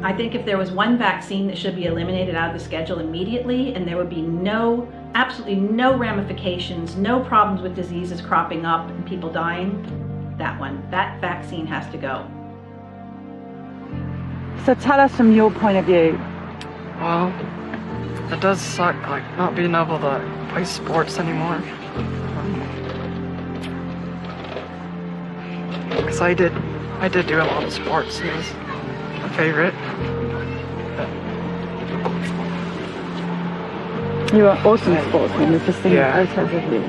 I think if there was one vaccine that should be eliminated out of the schedule immediately, and there would be absolutely no ramifications, no problems with diseases cropping up and people dying, that vaccine has to go. So tell us from your point of view. Well, it does suck, not being able to play sports anymore. Because I did do a lot of sports. It was my favorite. You're an awesome sportsman. We've just seen photos of you.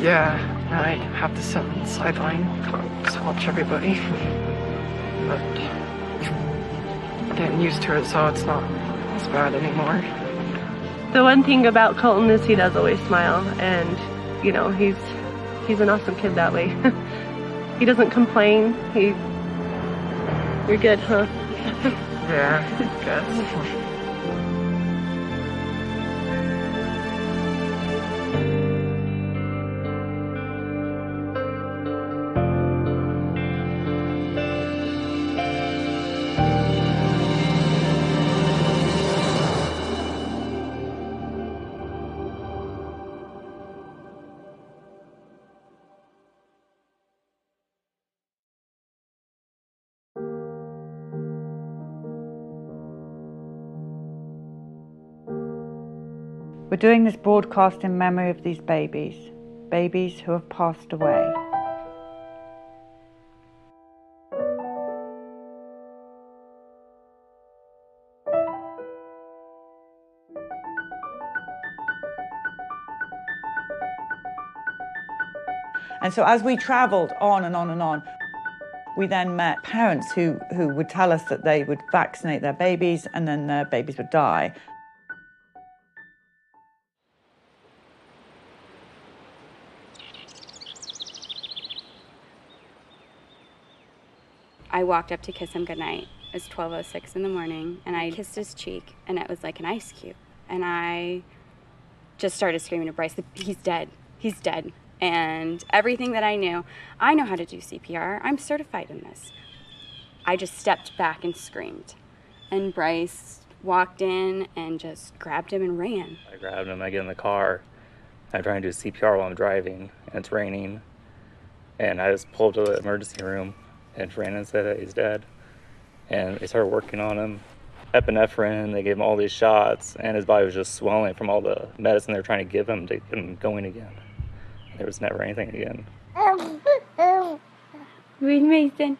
Yeah, I have to sit on the sideline, just watch everybody. But getting used to it, so it's not as bad anymore. The one thing about Colton is he does always smile, and he's an awesome kid that way. He doesn't complain. You're good, huh? Yeah, I guess. We're doing this broadcast in memory of these babies who have passed away. And so as we travelled on and on and on, we then met parents who would tell us that they would vaccinate their babies and then their babies would die. I walked up to kiss him goodnight. It was 12:06 in the morning, and I kissed his cheek, and it was like an ice cube. And I just started screaming to Bryce, he's dead, he's dead. And everything that I know how to do CPR. I'm certified in this. I just stepped back and screamed. And Bryce walked in and just grabbed him and ran. I grabbed him, I get in the car, I'm trying to do CPR while I'm driving, and it's raining. And I just pulled to the emergency room, and ran and said that he's dead. And they started working on him. Epinephrine, they gave him all these shots, and his body was just swelling from all the medicine they were trying to give him to get him going again. There was never anything again. Read Mason.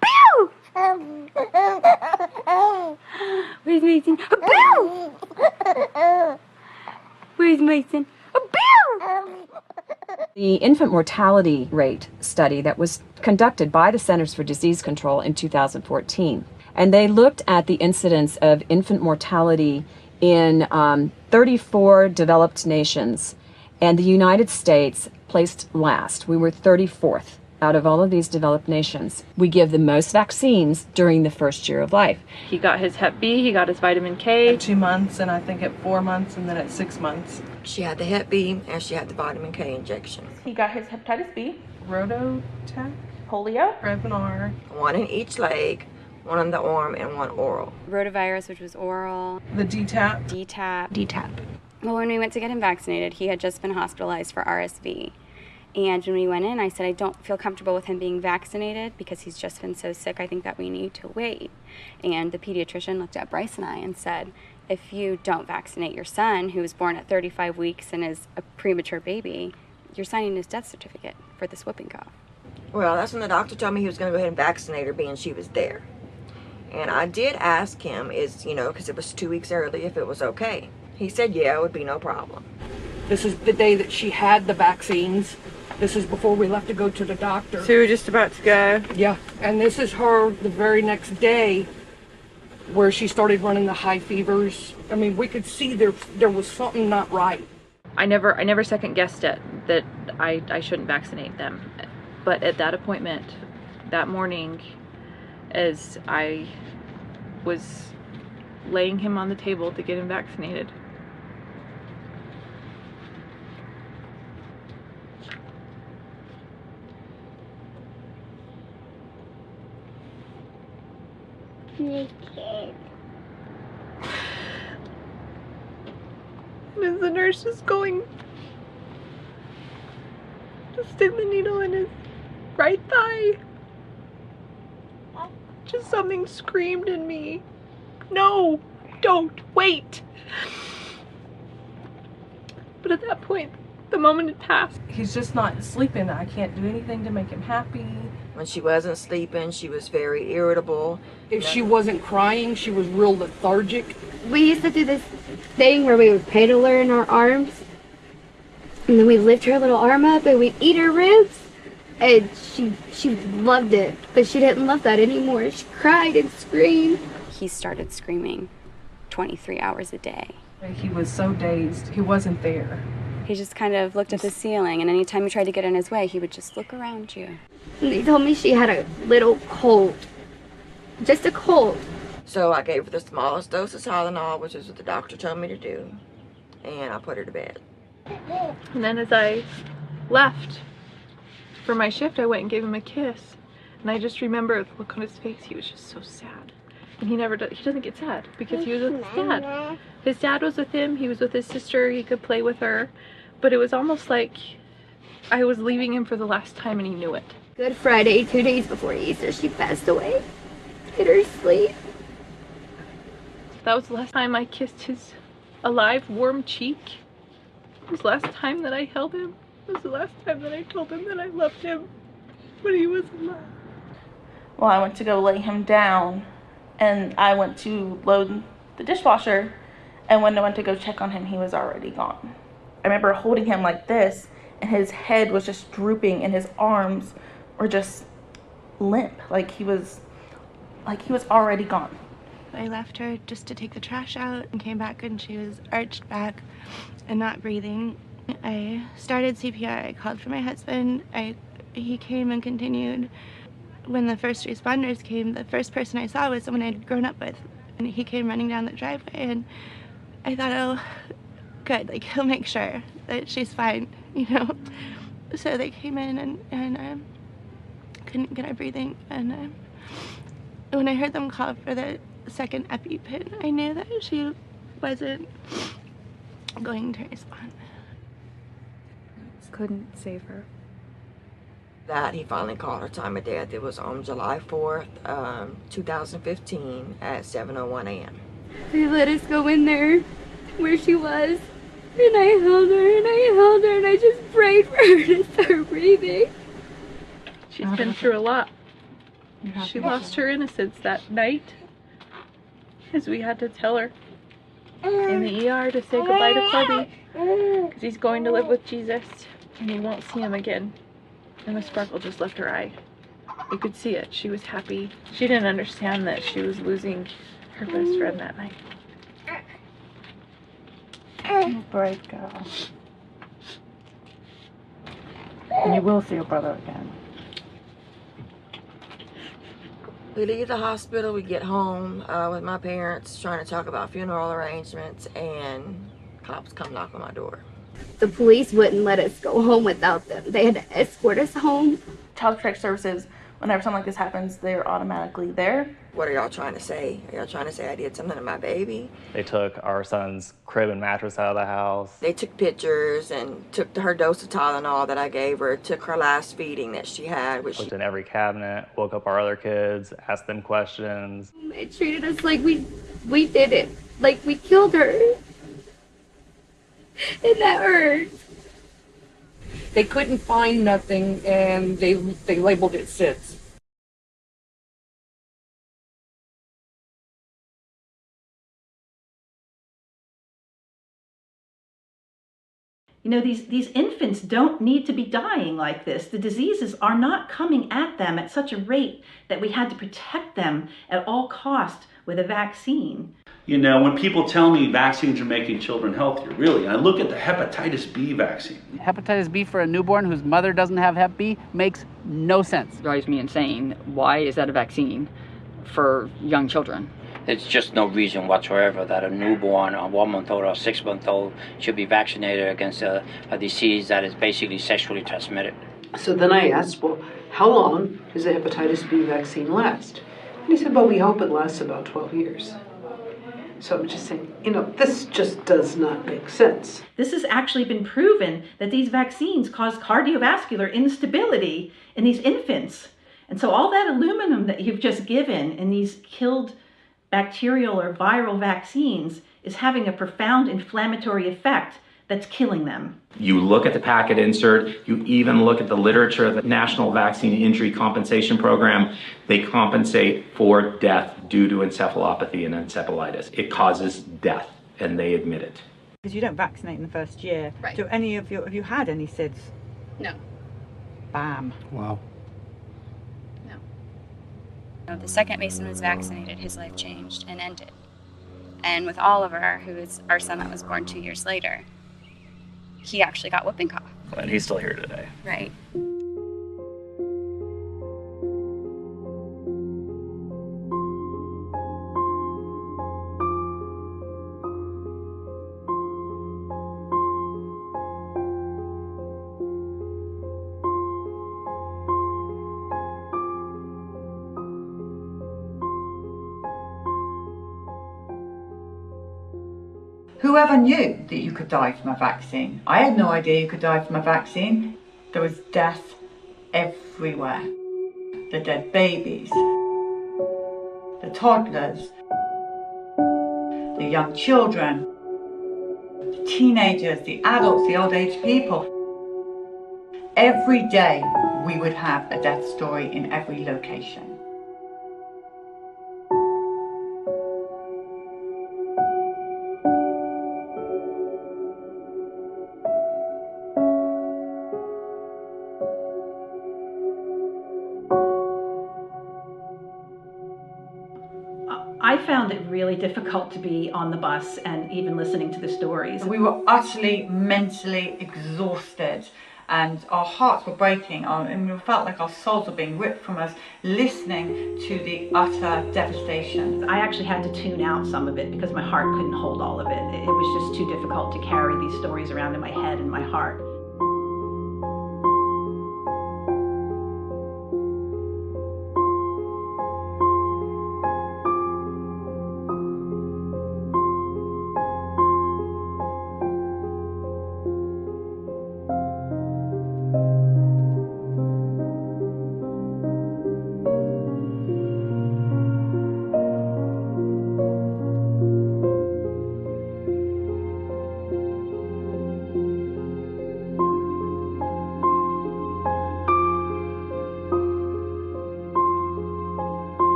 Pew! Where's Mason? A bear! Where's Mason? A bear! The infant mortality rate study that was conducted by the Centers for Disease Control in 2014, and they looked at the incidence of infant mortality in 34 developed nations, and the United States placed last. We were 34th out of all of these developed nations. We give the most vaccines during the first year of life. He got his Hep B, he got his vitamin K. At 2 months, and I think at 4 months, and then at 6 months. She had the Hep B and she had the vitamin K injection. He got his hepatitis B, Rototec, polio, Prevnar. One in each leg, one on the arm, and one oral. Rotavirus, which was oral. The DTaP. DTaP. Well, when we went to get him vaccinated, he had just been hospitalized for RSV. And when we went in, I said, I don't feel comfortable with him being vaccinated because he's just been so sick. I think that we need to wait. And the pediatrician looked at Bryce and I and said, if you don't vaccinate your son, who was born at 35 weeks and is a premature baby, you're signing his death certificate for this whooping cough. Well, that's when the doctor told me he was going to go ahead and vaccinate her, being she was there. And I did ask him, because it was 2 weeks early, if it was okay. He said, yeah, it would be no problem. This is the day that she had the vaccines. This is before we left to go to the doctor. So we were just about to go? Yeah, and this is her the very next day where she started running the high fevers. I mean, we could see there was something not right. I never second guessed it that I shouldn't vaccinate them. But at that appointment that morning, as I was laying him on the table to get him vaccinated, as the nurse is going to stick the needle in his right thigh, just something screamed in me, no, don't, wait. But at that point, the moment had passed. He's just not sleeping. I can't do anything to make him happy. When she wasn't sleeping, she was very irritable. If she wasn't crying, she was real lethargic. We used to do this thing where we would cradle her in our arms, and then we'd lift her little arm up and we'd eat her ribs. And she loved it, but she didn't love that anymore. She cried and screamed. He started screaming 23 hours a day. He was so dazed. He wasn't there. He just kind of looked at the ceiling, and anytime you tried to get in his way, he would just look around you. And they told me she had a little cold. Just a cold. So I gave her the smallest dose of Tylenol, which is what the doctor told me to do, and I put her to bed. and then as I left for my shift, I went and gave him a kiss, and I just remember the look on his face. He was just so sad, and he doesn't get sad because he was with his dad. His dad was with him, he was with his sister, he could play with her, but it was almost like I was leaving him for the last time and he knew it. Good Friday, 2 days before Easter, she passed away in her sleep. That was the last time I kissed his alive, warm cheek. It was the last time that I held him. It was the last time that I told him that I loved him when he was alive. Well, I went to go lay him down, and I went to load the dishwasher, and when I went to go check on him, he was already gone. I remember holding him like this, and his head was just drooping, and his arms were just limp, like he was already gone. I left her just to take the trash out and came back and she was arched back and not breathing. I started CPR. I called for my husband. He came and continued. When the first responders came, the first person I saw was someone I'd grown up with. And he came running down the driveway and I thought, oh, good, like he'll make sure that she's fine, you know. So they came in and couldn't get her breathing. And when I heard them call for the second EpiPen, I knew that she wasn't going to respond. Couldn't save her. That he finally called her time of death. It was on July 4th, 2015 at 7:01 a.m. They let us go in there where she was, and I held her and I held her and I just prayed for her to start breathing. She's been through a lot. She lost her innocence that night, as we had to tell her in the ER to say goodbye to Corby, because he's going to live with Jesus and he won't see him again. And the sparkle just left her eye. You could see it. She was happy. She didn't understand that she was losing her best friend that night. Brave girl. And you will see your brother again. We leave the hospital, we get home with my parents trying to talk about funeral arrangements, and cops come knock on my door. The police wouldn't let us go home without them. They had to escort us home. Child Protective Services, whenever something like this happens, they're automatically there. What are y'all trying to say? Are y'all trying to say I did something to my baby? They took our son's crib and mattress out of the house. They took pictures and took her dose of Tylenol that I gave her, took her last feeding that she had. Looked in every cabinet, woke up our other kids, asked them questions. They treated us like we did it, like we killed her. And that hurt. They couldn't find nothing, and they labeled it SIDS. You know, these infants don't need to be dying like this. The diseases are not coming at them at such a rate that we had to protect them at all cost with a vaccine. You know, when people tell me vaccines are making children healthier, really, I look at the hepatitis B vaccine. Hepatitis B for a newborn whose mother doesn't have Hep B makes no sense. It drives me insane. Why is that a vaccine for young children? There's just no reason whatsoever that a newborn, a 1-month-old or 6-month-old should be vaccinated against a disease that is basically sexually transmitted. So then I asked, well, how long does a hepatitis B vaccine last? And he said, well, we hope it lasts about 12 years. So I'm just saying, you know, this just does not make sense. This has actually been proven that these vaccines cause cardiovascular instability in these infants. And so all that aluminum that you've just given in these killed bacterial or viral vaccines is having a profound inflammatory effect that's killing them. You look at the packet insert, you even look at the literature of the National Vaccine Injury Compensation Program. They compensate for death due to encephalopathy and encephalitis. It causes death, and they admit it. Because you don't vaccinate in the first year. Right. Do any of you, have you had any SIDS? No. Bam. Wow. The second Mason was vaccinated, his life changed and ended. And with Oliver, who is our son that was born 2 years later, he actually got whooping cough. And he's still here today. Right. Whoever knew that you could die from a vaccine? I had no idea you could die from a vaccine. There was death everywhere. The dead babies, the toddlers, the young children, the teenagers, the adults, the old age people. Every day we would have a death story in every location. I found it really difficult to be on the bus and even listening to the stories. We were utterly mentally exhausted and our hearts were breaking and we felt like our souls were being ripped from us listening to the utter devastation. I actually had to tune out some of it because my heart couldn't hold all of it. It was just too difficult to carry these stories around in my head and my heart.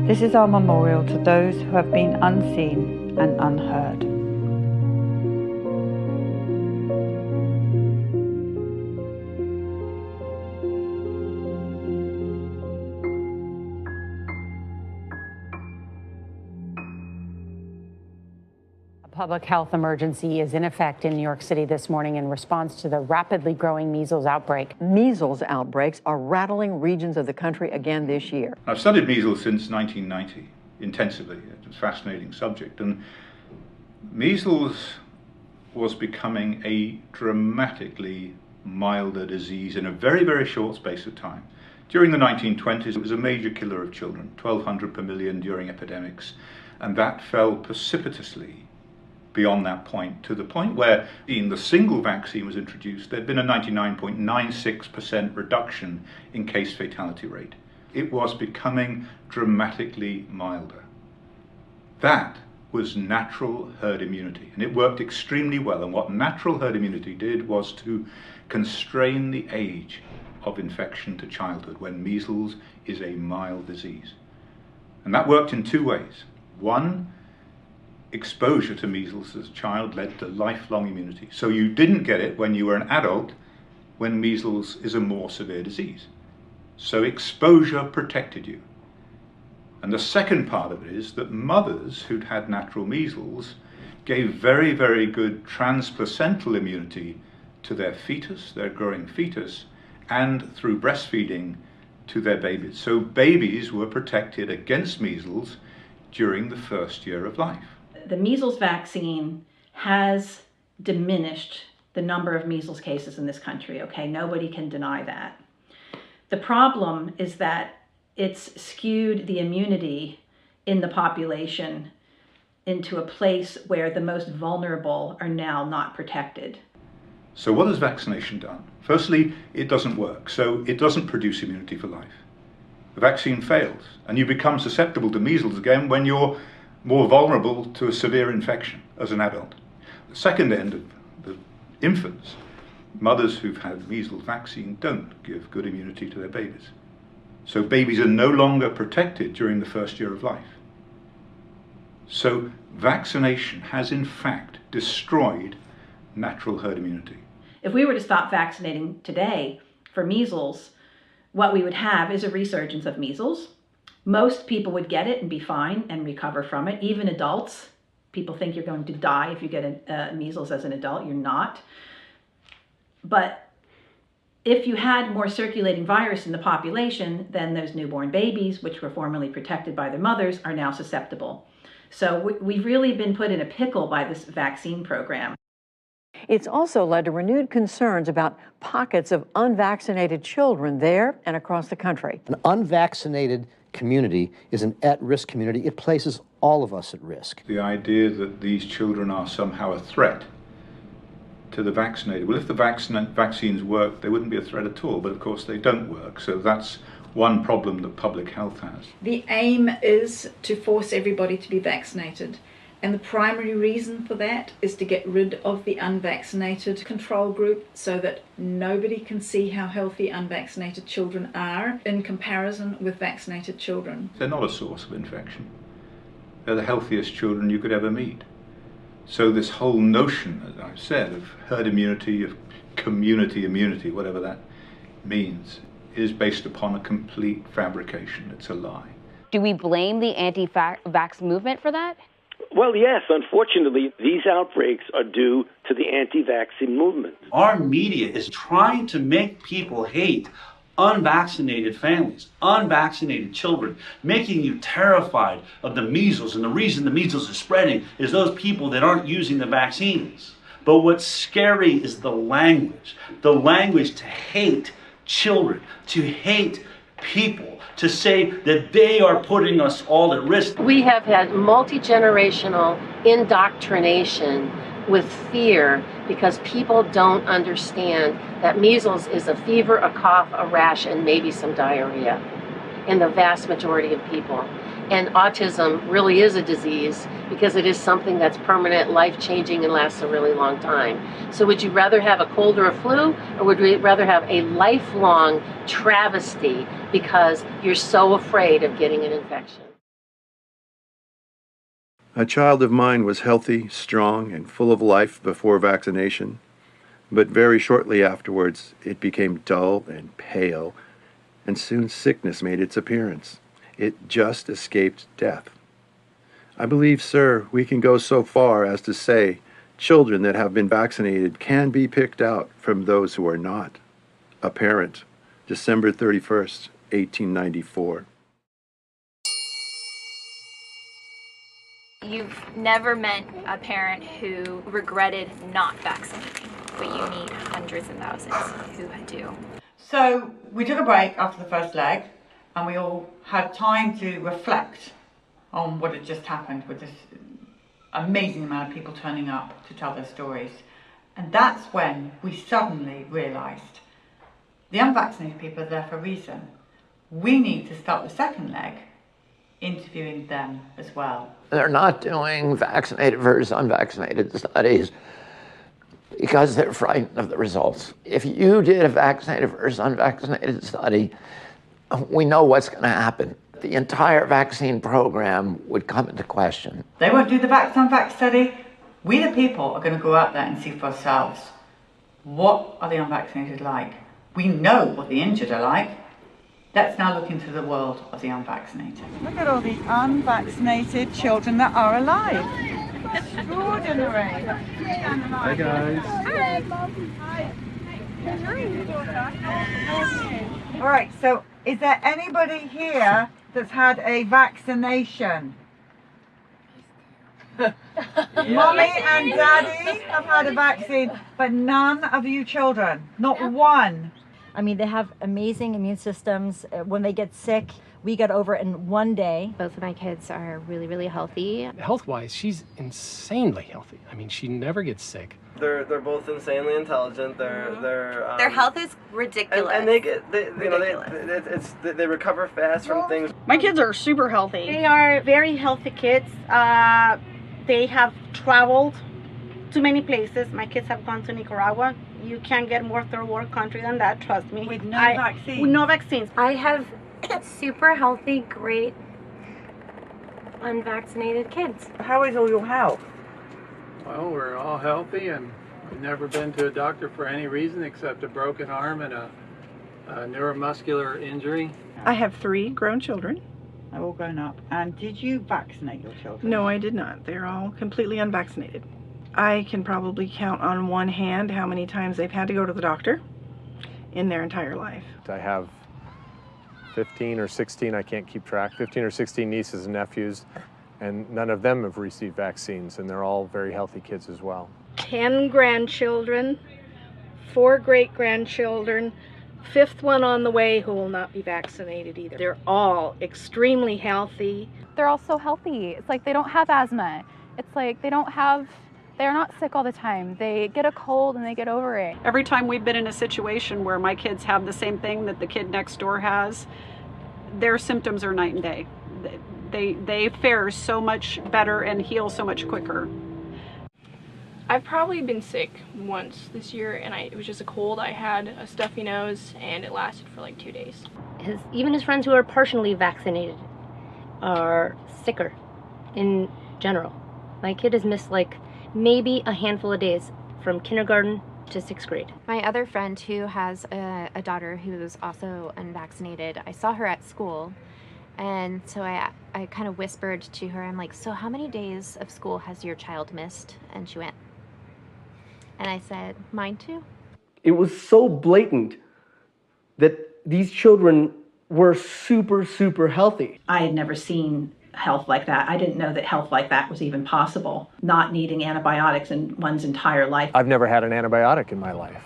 This is our memorial to those who have been unseen and unheard. A public health emergency is in effect in New York City this morning in response to the rapidly growing measles outbreak. Measles outbreaks are rattling regions of the country again this year. I've studied measles since 1990 intensively. It's a fascinating subject. And measles was becoming a dramatically milder disease in a very, very short space of time. During the 1920s, it was a major killer of children, 1,200 per million during epidemics, and that fell precipitously beyond that point, to the point where in the single vaccine was introduced, there'd been a 99.96% reduction in case fatality rate. It was becoming dramatically milder. That was natural herd immunity, and it worked extremely well. And what natural herd immunity did was to constrain the age of infection to childhood, when measles is a mild disease. And that worked in two ways. One, exposure to measles as a child led to lifelong immunity. So you didn't get it when you were an adult, when measles is a more severe disease. So exposure protected you. And the second part of it is that mothers who'd had natural measles gave very, very good transplacental immunity to their fetus, their growing fetus, and through breastfeeding to their babies. So babies were protected against measles during the first year of life. The measles vaccine has diminished the number of measles cases in this country, okay? Nobody can deny that. The problem is that it's skewed the immunity in the population into a place where the most vulnerable are now not protected. So what has vaccination done? Firstly, it doesn't work, so it doesn't produce immunity for life. The vaccine fails, and you become susceptible to measles again when you're more vulnerable to a severe infection as an adult. The second end of the infants, mothers who've had measles vaccine don't give good immunity to their babies. So babies are no longer protected during the first year of life. So vaccination has in fact destroyed natural herd immunity. If we were to stop vaccinating today for measles, what we would have is a resurgence of measles. Most people would get it and be fine and recover from it, even adults. People think you're going to die if you get measles as an adult. You're not. But if you had more circulating virus in the population, then those newborn babies, which were formerly protected by their mothers, are now susceptible. So we've really been put in a pickle by this vaccine program. It's also led to renewed concerns about pockets of unvaccinated children there and across the country. An unvaccinated community is an at-risk community. It places all of us at risk. The idea that these children are somehow a threat to the vaccinated. Well, if the vaccines work, they wouldn't be a threat at all, but of course they don't work. So that's one problem that public health has. The aim is to force everybody to be vaccinated. And the primary reason for that is to get rid of the unvaccinated control group so that nobody can see how healthy unvaccinated children are in comparison with vaccinated children. They're not a source of infection. They're the healthiest children you could ever meet. So this whole notion, as I've said, of herd immunity, of community immunity, whatever that means, is based upon a complete fabrication. It's a lie. Do we blame the anti-vax movement for that? Well, yes. Unfortunately, these outbreaks are due to the anti-vaccine movement. Our media is trying to make people hate unvaccinated families, unvaccinated children, making you terrified of the measles. And the reason the measles are spreading is those people that aren't using the vaccines. But what's scary is the language to hate children, to hate people, to say that they are putting us all at risk. We have had multi-generational indoctrination with fear because people don't understand that measles is a fever, a cough, a rash, and maybe some diarrhea in the vast majority of people. And autism really is a disease because it is something that's permanent, life-changing, and lasts a really long time. So would you rather have a cold or a flu, or would you rather have a lifelong travesty because you're so afraid of getting an infection? A child of mine was healthy, strong, and full of life before vaccination, but very shortly afterwards it became dull and pale, and soon sickness made its appearance. It just escaped death. I believe, sir, we can go so far as to say children that have been vaccinated can be picked out from those who are not. A parent, December 31st, 1894. You've never met a parent who regretted not vaccinating, but you meet hundreds and thousands who do. So we took a break after the first leg and we all had time to reflect on what had just happened with this amazing amount of people turning up to tell their stories. And that's when we suddenly realised the unvaccinated people are there for a reason. We need to start the second leg interviewing them as well. They're not doing vaccinated versus unvaccinated studies because they're frightened of the results. If you did a vaccinated versus unvaccinated study, we know what's going to happen. The entire vaccine program would come into question. They won't do the vax-unvax study. We the people are going to go out there and see for ourselves. What are the unvaccinated like? We know what the injured are like. Let's now look into the world of the unvaccinated. Look at all the unvaccinated children that are alive. Extraordinary. Hi guys. All right, so is there anybody here that's had a vaccination? Mommy and Daddy have had a vaccine, but none of you children, not one. I mean, they have amazing immune systems. When they get sick, we get over it in one day. Both of my kids are really, really healthy. Health-wise, she's insanely healthy. I mean, she never gets sick. They're both insanely intelligent. Their health is ridiculous. And they get they recover fast from things. My kids are super healthy. They are very healthy kids. They have traveled to many places. My kids have gone to Nicaragua. You can't get more third world country than that, trust me. With no vaccines? With no vaccines. I have super healthy, great, unvaccinated kids. How is all your health? Well, we're all healthy and we've never been to a doctor for any reason except a broken arm and a neuromuscular injury. I have 3 grown children. They're all grown up. And did you vaccinate your children? No, I did not. They're all completely unvaccinated. I can probably count on one hand how many times they've had to go to the doctor in their entire life. I have 15 or 16, I can't keep track, 15 or 16 nieces and nephews, and none of them have received vaccines, and they're all very healthy kids as well. 10 grandchildren, 4 great-grandchildren, 5th one on the way who will not be vaccinated either. They're all extremely healthy. They're all so healthy. It's like they don't have asthma. It's like they're not sick all the time. They get a cold and they get over it. Every time we've been in a situation where my kids have the same thing that the kid next door has, their symptoms are night and day. They fare so much better and heal so much quicker. I've probably been sick once this year, and it was just a cold. I had a stuffy nose and it lasted for like 2 days. Even his friends who are partially vaccinated are sicker in general. My kid has missed like maybe a handful of days from kindergarten to 6th grade. My other friend who has a daughter who is also unvaccinated, I saw her at school, and so I kind of whispered to her, I'm like, so how many days of school has your child missed? And she went, and I said, mine too. It was so blatant that these children were super, super healthy. I had never seen health like that. I didn't know that health like that was even possible, not needing antibiotics in one's entire life. I've never had an antibiotic in my life.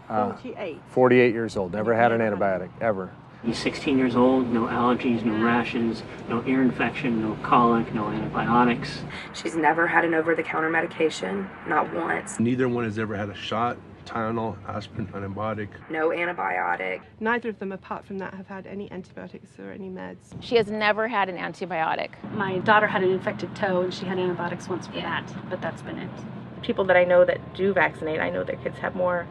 48. 48 years old, never had an antibiotic, ever. He's 16 years old, no allergies, no rashes, no ear infection, no colic, no antibiotics. She's never had an over-the-counter medication, not once. Neither one has ever had a shot, Tylenol, aspirin, antibiotic. No antibiotic. Neither of them, apart from that, have had any antibiotics or any meds. She has never had an antibiotic. My daughter had an infected toe and she had antibiotics once for that, but that's been it. People that I know that do vaccinate, I know their kids have more,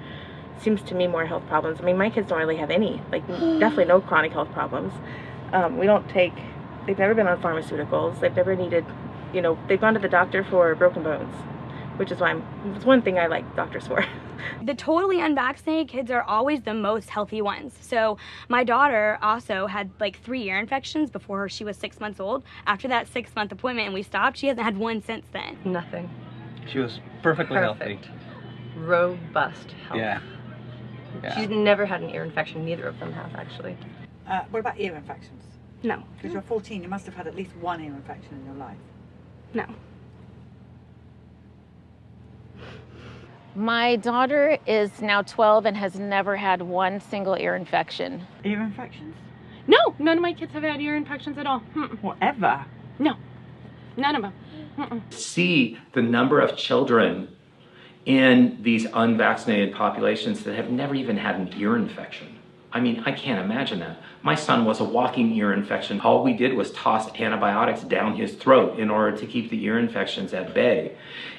seems to me, more health problems. I mean, my kids don't really have any, like definitely no chronic health problems. They've never been on pharmaceuticals. They've never needed you know, they've gone to the doctor for broken bones, which is why it's one thing I like doctors for. The totally unvaccinated kids are always the most healthy ones. So my daughter also had like 3 ear infections before she was 6 months old. After that 6-month appointment and we stopped, she hasn't had one since then. Nothing. She was perfectly healthy. Robust health. Yeah. She's never had an ear infection. Neither of them have, actually. What about ear infections? No. Because you're 14, you must have had at least one ear infection in your life. No. My daughter is now 12 and has never had one single ear infection. Ear infections? No, none of my kids have had ear infections at all. Whatever. No, none of them. See the number of children in these unvaccinated populations that have never even had an ear infection. I mean, I can't imagine that. My son was a walking ear infection. All we did was toss antibiotics down his throat in order to keep the ear infections at bay.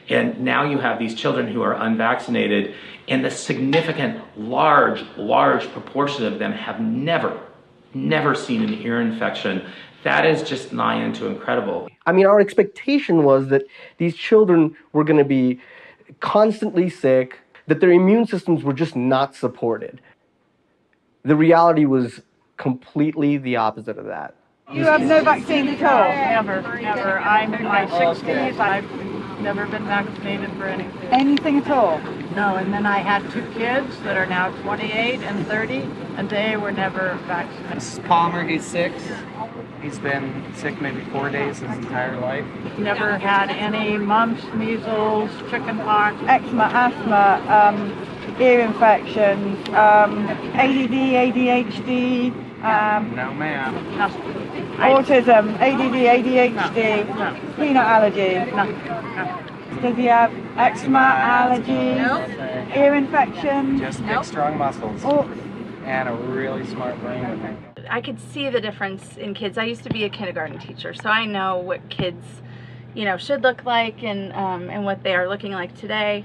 And now you have these children who are unvaccinated, and the significant, large proportion of them have never seen an ear infection. That is just nigh into incredible. I mean, our expectation was that these children were going to be constantly sick, that their immune systems were just not supported. The reality was completely the opposite of that. You have no vaccine at all? Never. I'm in my 60s. I've never been vaccinated for anything. Anything at all? No, and then I had 2 kids that are now 28 and 30, and they were never vaccinated. This is Palmer, he's 6. He's been sick maybe 4 days his entire life. Never had any mumps, measles, chickenpox, Eczema, asthma, ear infections, ADD, ADHD, No, ma'am. autism, ADD, ADHD, peanut allergy. Does he have eczema, allergies, ear infection? Just big, strong muscles. And a really smart brain, I think. I could see the difference in kids. I used to be a kindergarten teacher, so I know what kids, you know, should look like and what they are looking like today.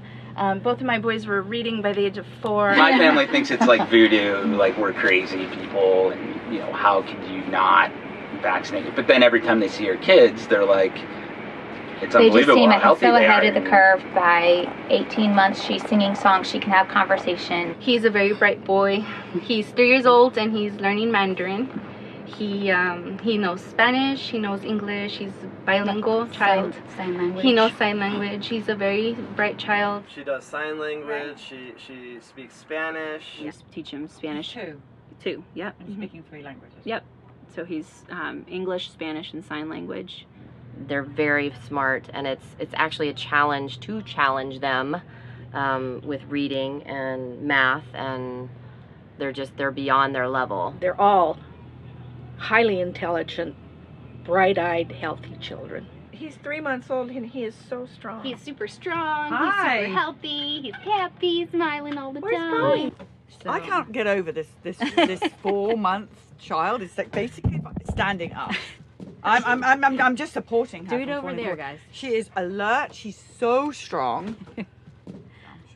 Both of my boys were reading by the age of 4. My family thinks it's like voodoo, like we're crazy people, and you know, how could you not vaccinate it? But then every time they see your kids, they're like, it's they unbelievable just seem how healthy so they ahead are. of the curve. By 18 months, she's singing songs, she can have conversation. He's a very bright boy. He's 3 years old and he's learning Mandarin. He knows Spanish, he knows English, he's a bilingual child. Sign language. He knows sign language. He's a very bright child. She does sign language, she speaks Spanish. Yes, teach him Spanish. 2, yep. He's speaking 3 languages. Yep. So he's English, Spanish, and sign language. They're very smart, and it's actually a challenge to challenge them with reading and math, and they're beyond their level. They're all highly intelligent, bright-eyed, healthy children. He's 3 months old and he is so strong. He's super strong. Hi. He's super healthy. He's happy, smiling all the Where's time. Polly? I can't get over this 4-month child is like basically standing up. I'm just supporting her. Do it over there, guys. She is alert. She's so strong.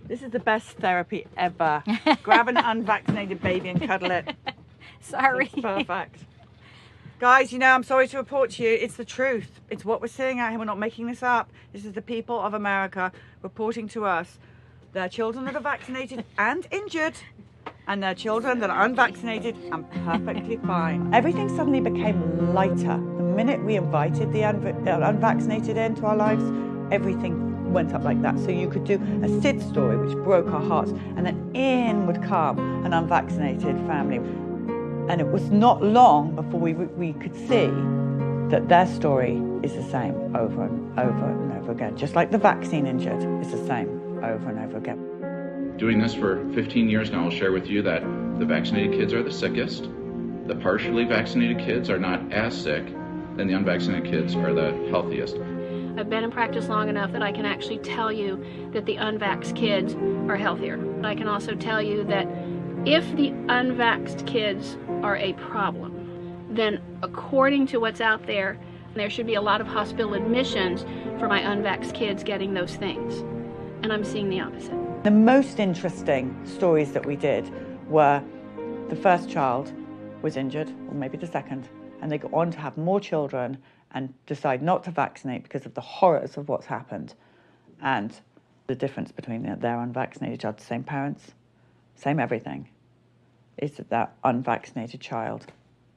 This is the best therapy ever. Grab an unvaccinated baby and cuddle it. Sorry. It's perfect. Guys, you know, I'm sorry to report to you, it's the truth. It's what we're seeing out here. We're not making this up. This is the people of America reporting to us their children that are vaccinated and injured, and their children that are unvaccinated and perfectly fine. Everything suddenly became lighter. The minute we invited the unvaccinated into our lives, everything went up like that. So you could do a Sid story, which broke our hearts, and then in would come an unvaccinated family. And it was not long before we could see that their story is the same over and over and over again. Just like the vaccine injured, it's the same over and over again. Doing this for 15 years now, I'll share with you that the vaccinated kids are the sickest. The partially vaccinated kids are not as sick, and the unvaccinated kids are the healthiest. I've been in practice long enough that I can actually tell you that the unvaxxed kids are healthier. I can also tell you that if the unvaxxed kids are a problem, then according to what's out there, there should be a lot of hospital admissions for my unvaxxed kids getting those things. And I'm seeing the opposite. The most interesting stories that we did were the first child was injured, or maybe the second, and they go on to have more children and decide not to vaccinate because of the horrors of what's happened. And the difference between their unvaccinated child, the same parents, same everything, is that unvaccinated child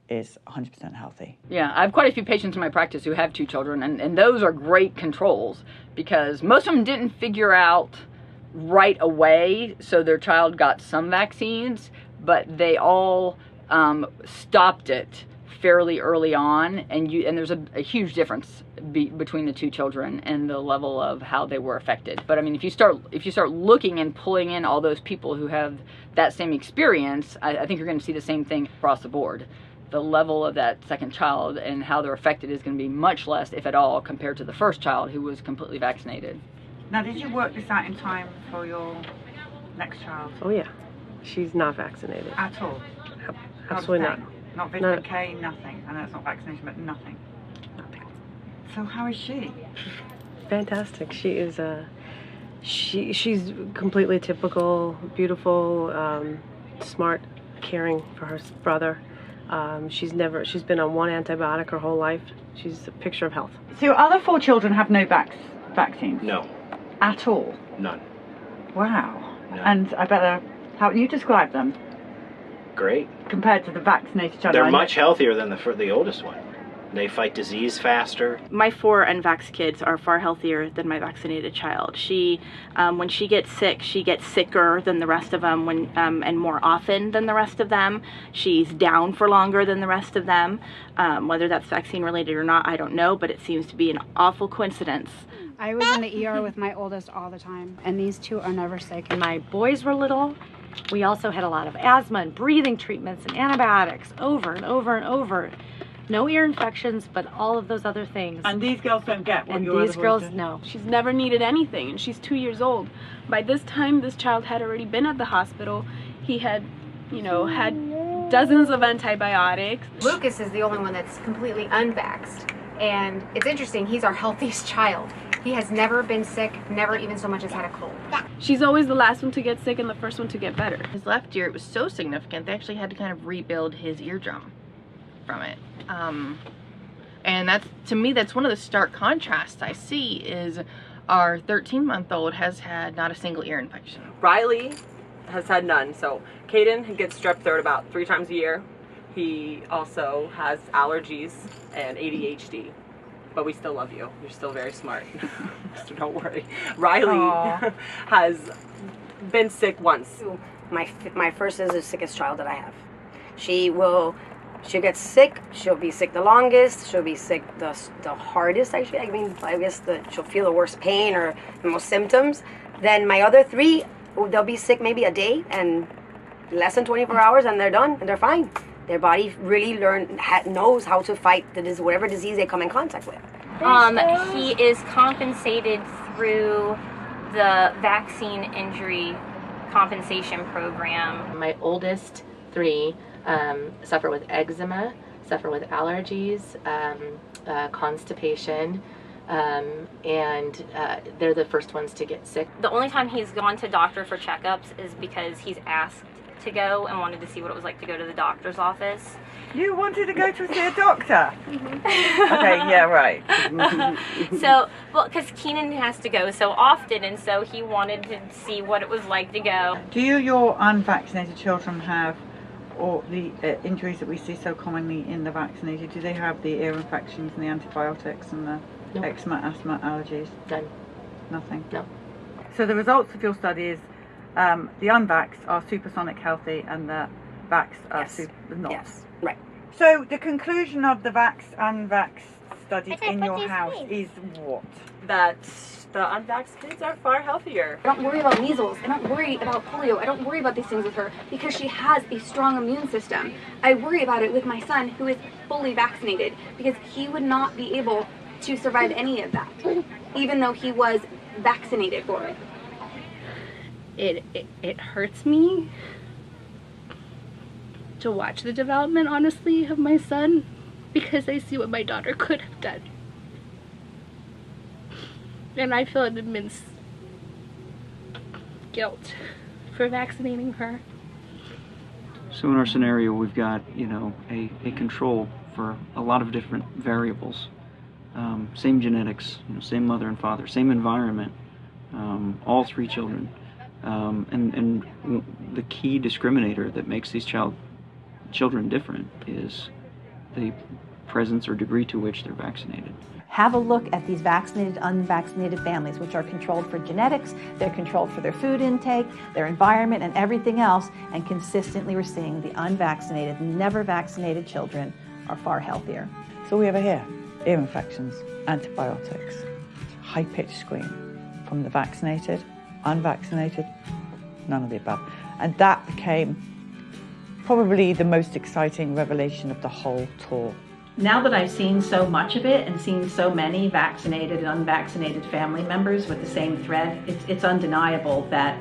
is 100% healthy. Yeah, I have quite a few patients in my practice who have 2 children, and those are great controls because most of them didn't figure out right away, so their child got some vaccines, but they all stopped it fairly early on, and there's a huge difference between the 2 children and the level of how they were affected. But I mean, if you start looking and pulling in all those people who have that same experience, I think you're going to see the same thing across the board. The level of that second child and how they're affected is going to be much less, if at all, compared to the first child who was completely vaccinated. Now, did you work this out in time for your next child? Oh yeah, she's not vaccinated. At all? Absolutely not. Not vitamin K, nothing. I know it's not vaccination, but nothing. Nothing. So how is she? Fantastic. She is she's completely typical, beautiful, smart, caring for her brother. She's been on 1 antibiotic her whole life. She's a picture of health. So your other 4 children have no vaccines? No. At all? None. Wow. No. And I bet how you describe them? Great. Compared to the vaccinated child? They're much healthier than the oldest one. They fight disease faster. My 4 unvaxxed kids are far healthier than my vaccinated child. She, when she gets sick, she gets sicker than the rest of them and more often than the rest of them. She's down for longer than the rest of them. Whether that's vaccine related or not, I don't know, but it seems to be an awful coincidence. I was in the ER with my oldest all the time, and these 2 are never sick. When my boys were little, we also had a lot of asthma and breathing treatments and antibiotics over and over and over. No ear infections, but all of those other things. And these girls don't get what and your these other girls, boys do. no. She's never needed anything, and she's 2 years old. By this time, this child had already been at the hospital. He had, had dozens of antibiotics. Lucas is the only one that's completely unvaxxed. And it's interesting, he's our healthiest child. He has never been sick, never even so much as had a cold. She's always the last one to get sick and the first one to get better. His left ear, it was so significant, they actually had to kind of rebuild his eardrum from it. And that's, to me, that's one of the stark contrasts I see is our 13-month-old has had not a single ear infection. Riley has had none. So Kijken gets strep throat about 3 times a year. He also has allergies and ADHD. But we still love you. You're still very smart. So don't worry. Riley has been sick once. My first is the sickest child that I have. She'll get sick. She'll be sick the longest. She'll be sick the hardest, actually. I mean, I guess she'll feel the worst pain or the most symptoms. Then my other 3, they'll be sick maybe a day and less than 24 hours and they're done and they're fine. Their body really knows how to fight whatever disease they come in contact with. He is compensated through the vaccine injury compensation program. My oldest 3 suffer with eczema, suffer with allergies, constipation, and they're the first ones to get sick. The only time he's gone to doctor for checkups is because he's asked to go and wanted to see what it was like to go to the doctor's office. You wanted to go to see a doctor? Okay, yeah, right. So, well, because Keenan has to go so often, and so he wanted to see what it was like to go. Do your unvaccinated children have all the injuries that we see so commonly in the vaccinated? Do they have the ear infections and the antibiotics and the eczema, asthma, allergies? None. Nothing? No. So the results of your study is the unvaxxed are supersonic healthy and the vaxxed are not. Yes, right. So the conclusion of the unvaxxed studies in your house is what? That the unvaxxed kids are far healthier. I don't worry about measles. I don't worry about polio. I don't worry about these things with her because she has a strong immune system. I worry about it with my son who is fully vaccinated because he would not be able to survive any of that, even though he was vaccinated for it. It hurts me to watch the development, honestly, of my son, because I see what my daughter could have done. And I feel an immense guilt for vaccinating her. So in our scenario, we've got, a control for a lot of different variables. Same genetics, same mother and father, same environment, all 3 children. And the key discriminator that makes these children different is the presence or degree to which they're vaccinated. Have a look at these vaccinated, unvaccinated families, which are controlled for genetics, they're controlled for their food intake, their environment, and everything else, and consistently we're seeing the unvaccinated, never vaccinated children are far healthier. So we have ear infections, antibiotics, high-pitched scream from the vaccinated, unvaccinated, none of the above. And that became probably the most exciting revelation of the whole tour. Now that I've seen so much of it and seen so many vaccinated and unvaccinated family members with the same thread, it's undeniable that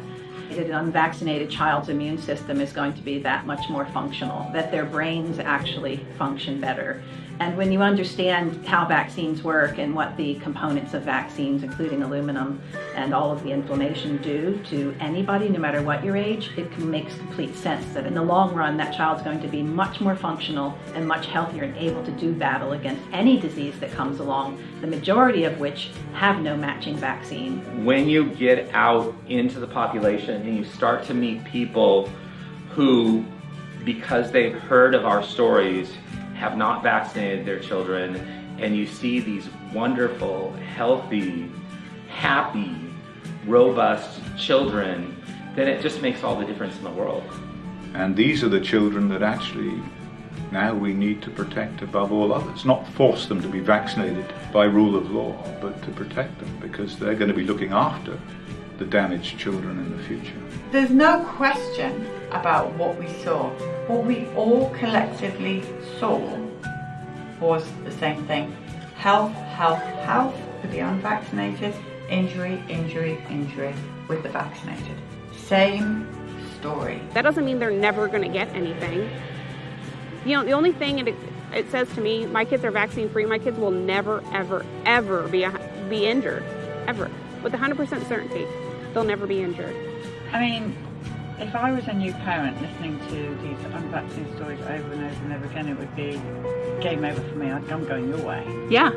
an unvaccinated child's immune system is going to be that much more functional, that their brains actually function better. And when you understand how vaccines work and what the components of vaccines, including aluminum and all of the inflammation, do to anybody, no matter what your age, it makes complete sense that in the long run, that child's going to be much more functional and much healthier and able to do battle against any disease that comes along, the majority of which have no matching vaccine. When you get out into the population and you start to meet people who, because they've heard of our stories, have not vaccinated their children, and you see these wonderful, healthy, happy, robust children, then it just makes all the difference in the world. And these are the children that actually now we need to protect above all others. Not force them to be vaccinated by rule of law, but to protect them, because they're going to be looking after the damaged children in the future. There's no question about what we saw. What we all collectively saw was the same thing. Health, health, health with the unvaccinated, injury, injury, injury with the vaccinated. Same story. That doesn't mean they're never going to get anything. You know, the only thing it says to me, my kids are vaccine free, my kids will never, ever, ever be injured. Ever. With 100% certainty, they'll never be injured. I mean, if I was a new parent listening to these unvaccinated stories over and over and over again, it would be game over for me. I'm going your way. Yeah,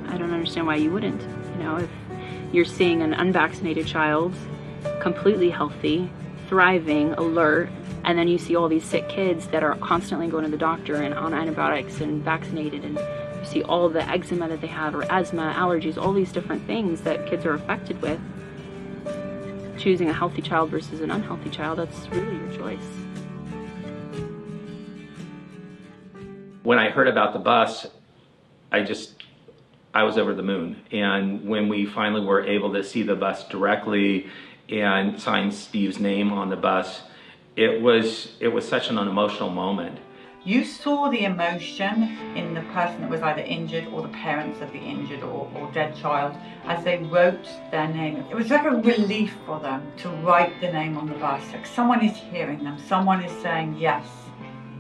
I don't understand why you wouldn't. You know, if you're seeing an unvaccinated child, completely healthy, thriving, alert, and then you see all these sick kids that are constantly going to the doctor and on antibiotics and vaccinated, and you see all the eczema that they have, or asthma, allergies, all these different things that kids are affected with. Choosing a healthy child versus an unhealthy child, that's really your choice. When I heard about the bus, I was over the moon. And when we finally were able to see the bus directly and sign Steve's name on the bus, it was such an emotional moment. You saw the emotion in the person that was either injured or the parents of the injured or dead child as they wrote their name. It was like a relief for them to write the name on the bus. Like someone is hearing them, someone is saying, yes,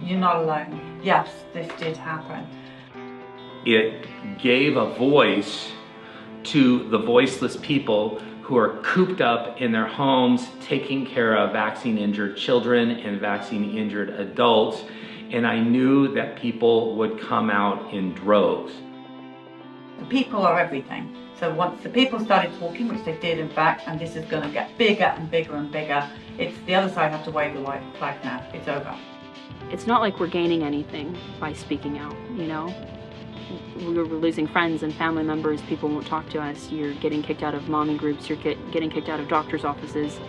you're not alone. Yes, this did happen. It gave a voice to the voiceless people who are cooped up in their homes, taking care of vaccine-injured children and vaccine-injured adults. And I knew that people would come out in droves. The people are everything. So once the people started talking, which they did in fact, and this is going to get bigger and bigger and bigger, it's the other side have to wave the white flag now. It's over. It's not like we're gaining anything by speaking out, you know? We're losing friends and family members, people won't talk to us, you're getting kicked out of mommy groups, you're getting kicked out of doctor's offices.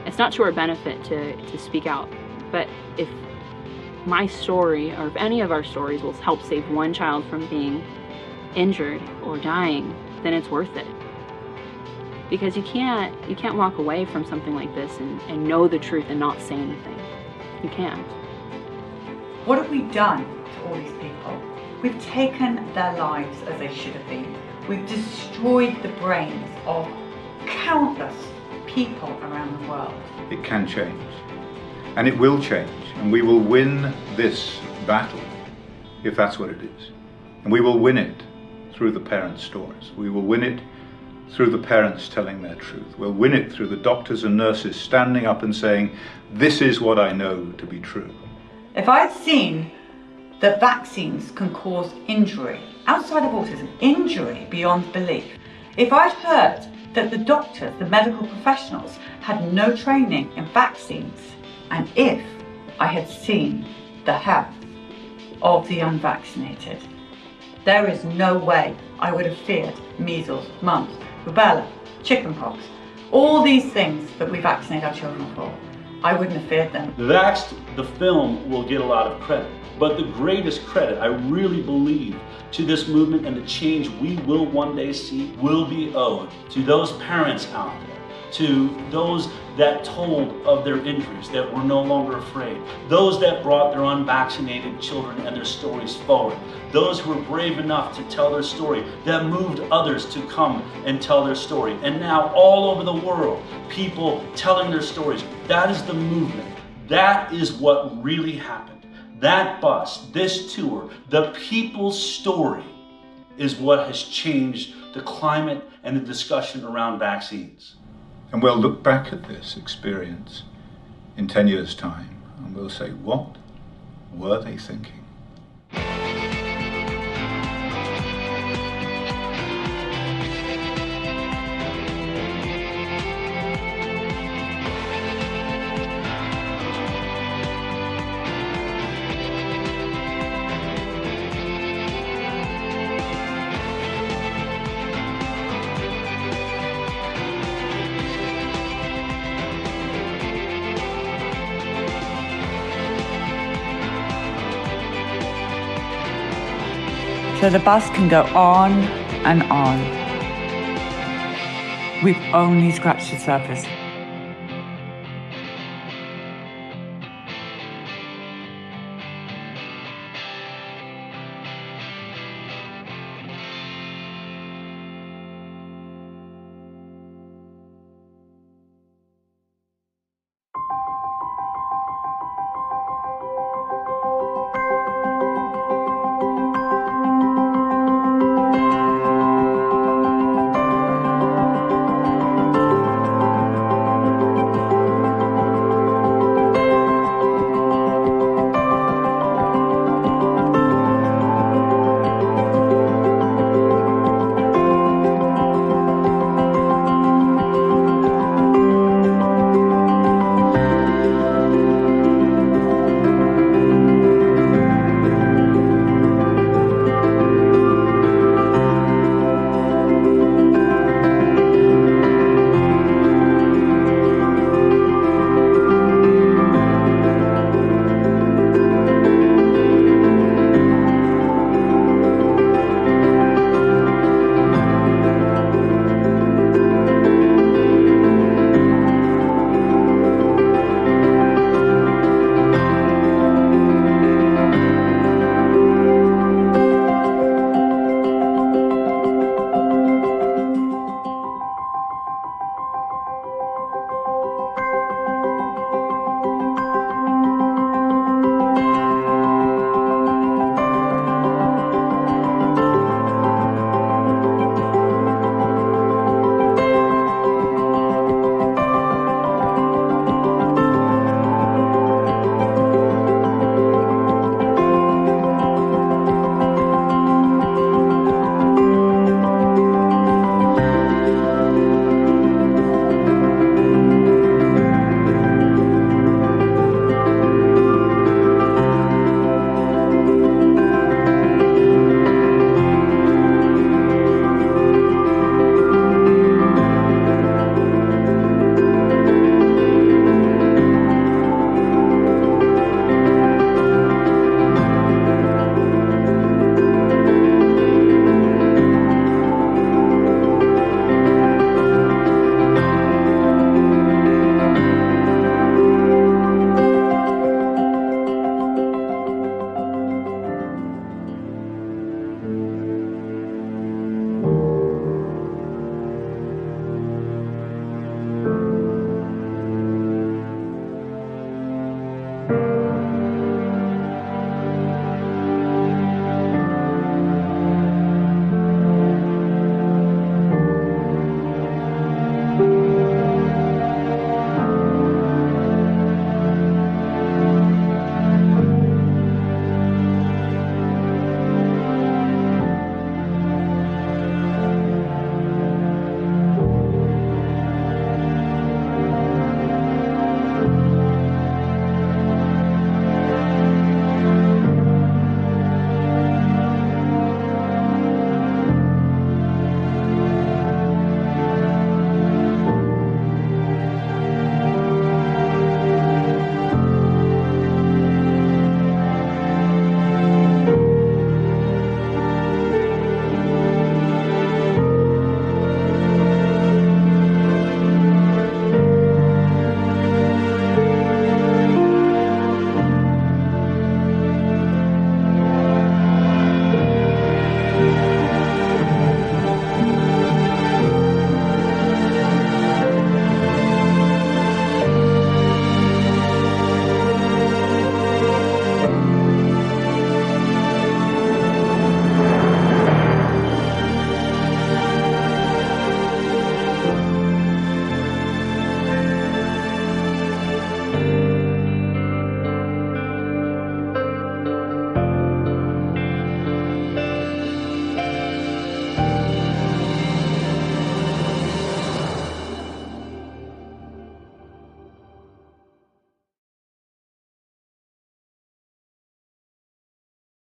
It's not to our benefit to speak out, but if my story, or if any of our stories will help save one child from being injured or dying, then it's worth it. Because you can't walk away from something like this and know the truth and not say anything. You can't. What have we done to all these people? We've taken their lives as they should have been. We've destroyed the brains of countless people around the world. It can change, and it will change, and we will win this battle, if that's what it is. And we will win it through the parents' stories. We will win it through the parents telling their truth. We'll win it through the doctors and nurses standing up and saying, this is what I know to be true. If I'd seen that vaccines can cause injury, outside of autism, injury beyond belief. If I'd heard that the doctors, the medical professionals, had no training in vaccines, and if I had seen the health of the unvaccinated, there is no way I would have feared measles, mumps, rubella, chickenpox, all these things that we vaccinate our children for. I wouldn't have feared them. Vaxxed, the film, will get a lot of credit, but the greatest credit, I really believe, to this movement and the change we will one day see will be owed to those parents out there, to those that told of their injuries, that were no longer afraid, those that brought their unvaccinated children and their stories forward, those who were brave enough to tell their story, that moved others to come and tell their story. And now all over the world, people telling their stories. That is the movement. That is what really happened. That bus, this tour, the people's story is what has changed the climate and the discussion around vaccines. And we'll look back at this experience in 10 years' time and we'll say, what were they thinking? So the bus can go on and on. We've only scratched the surface.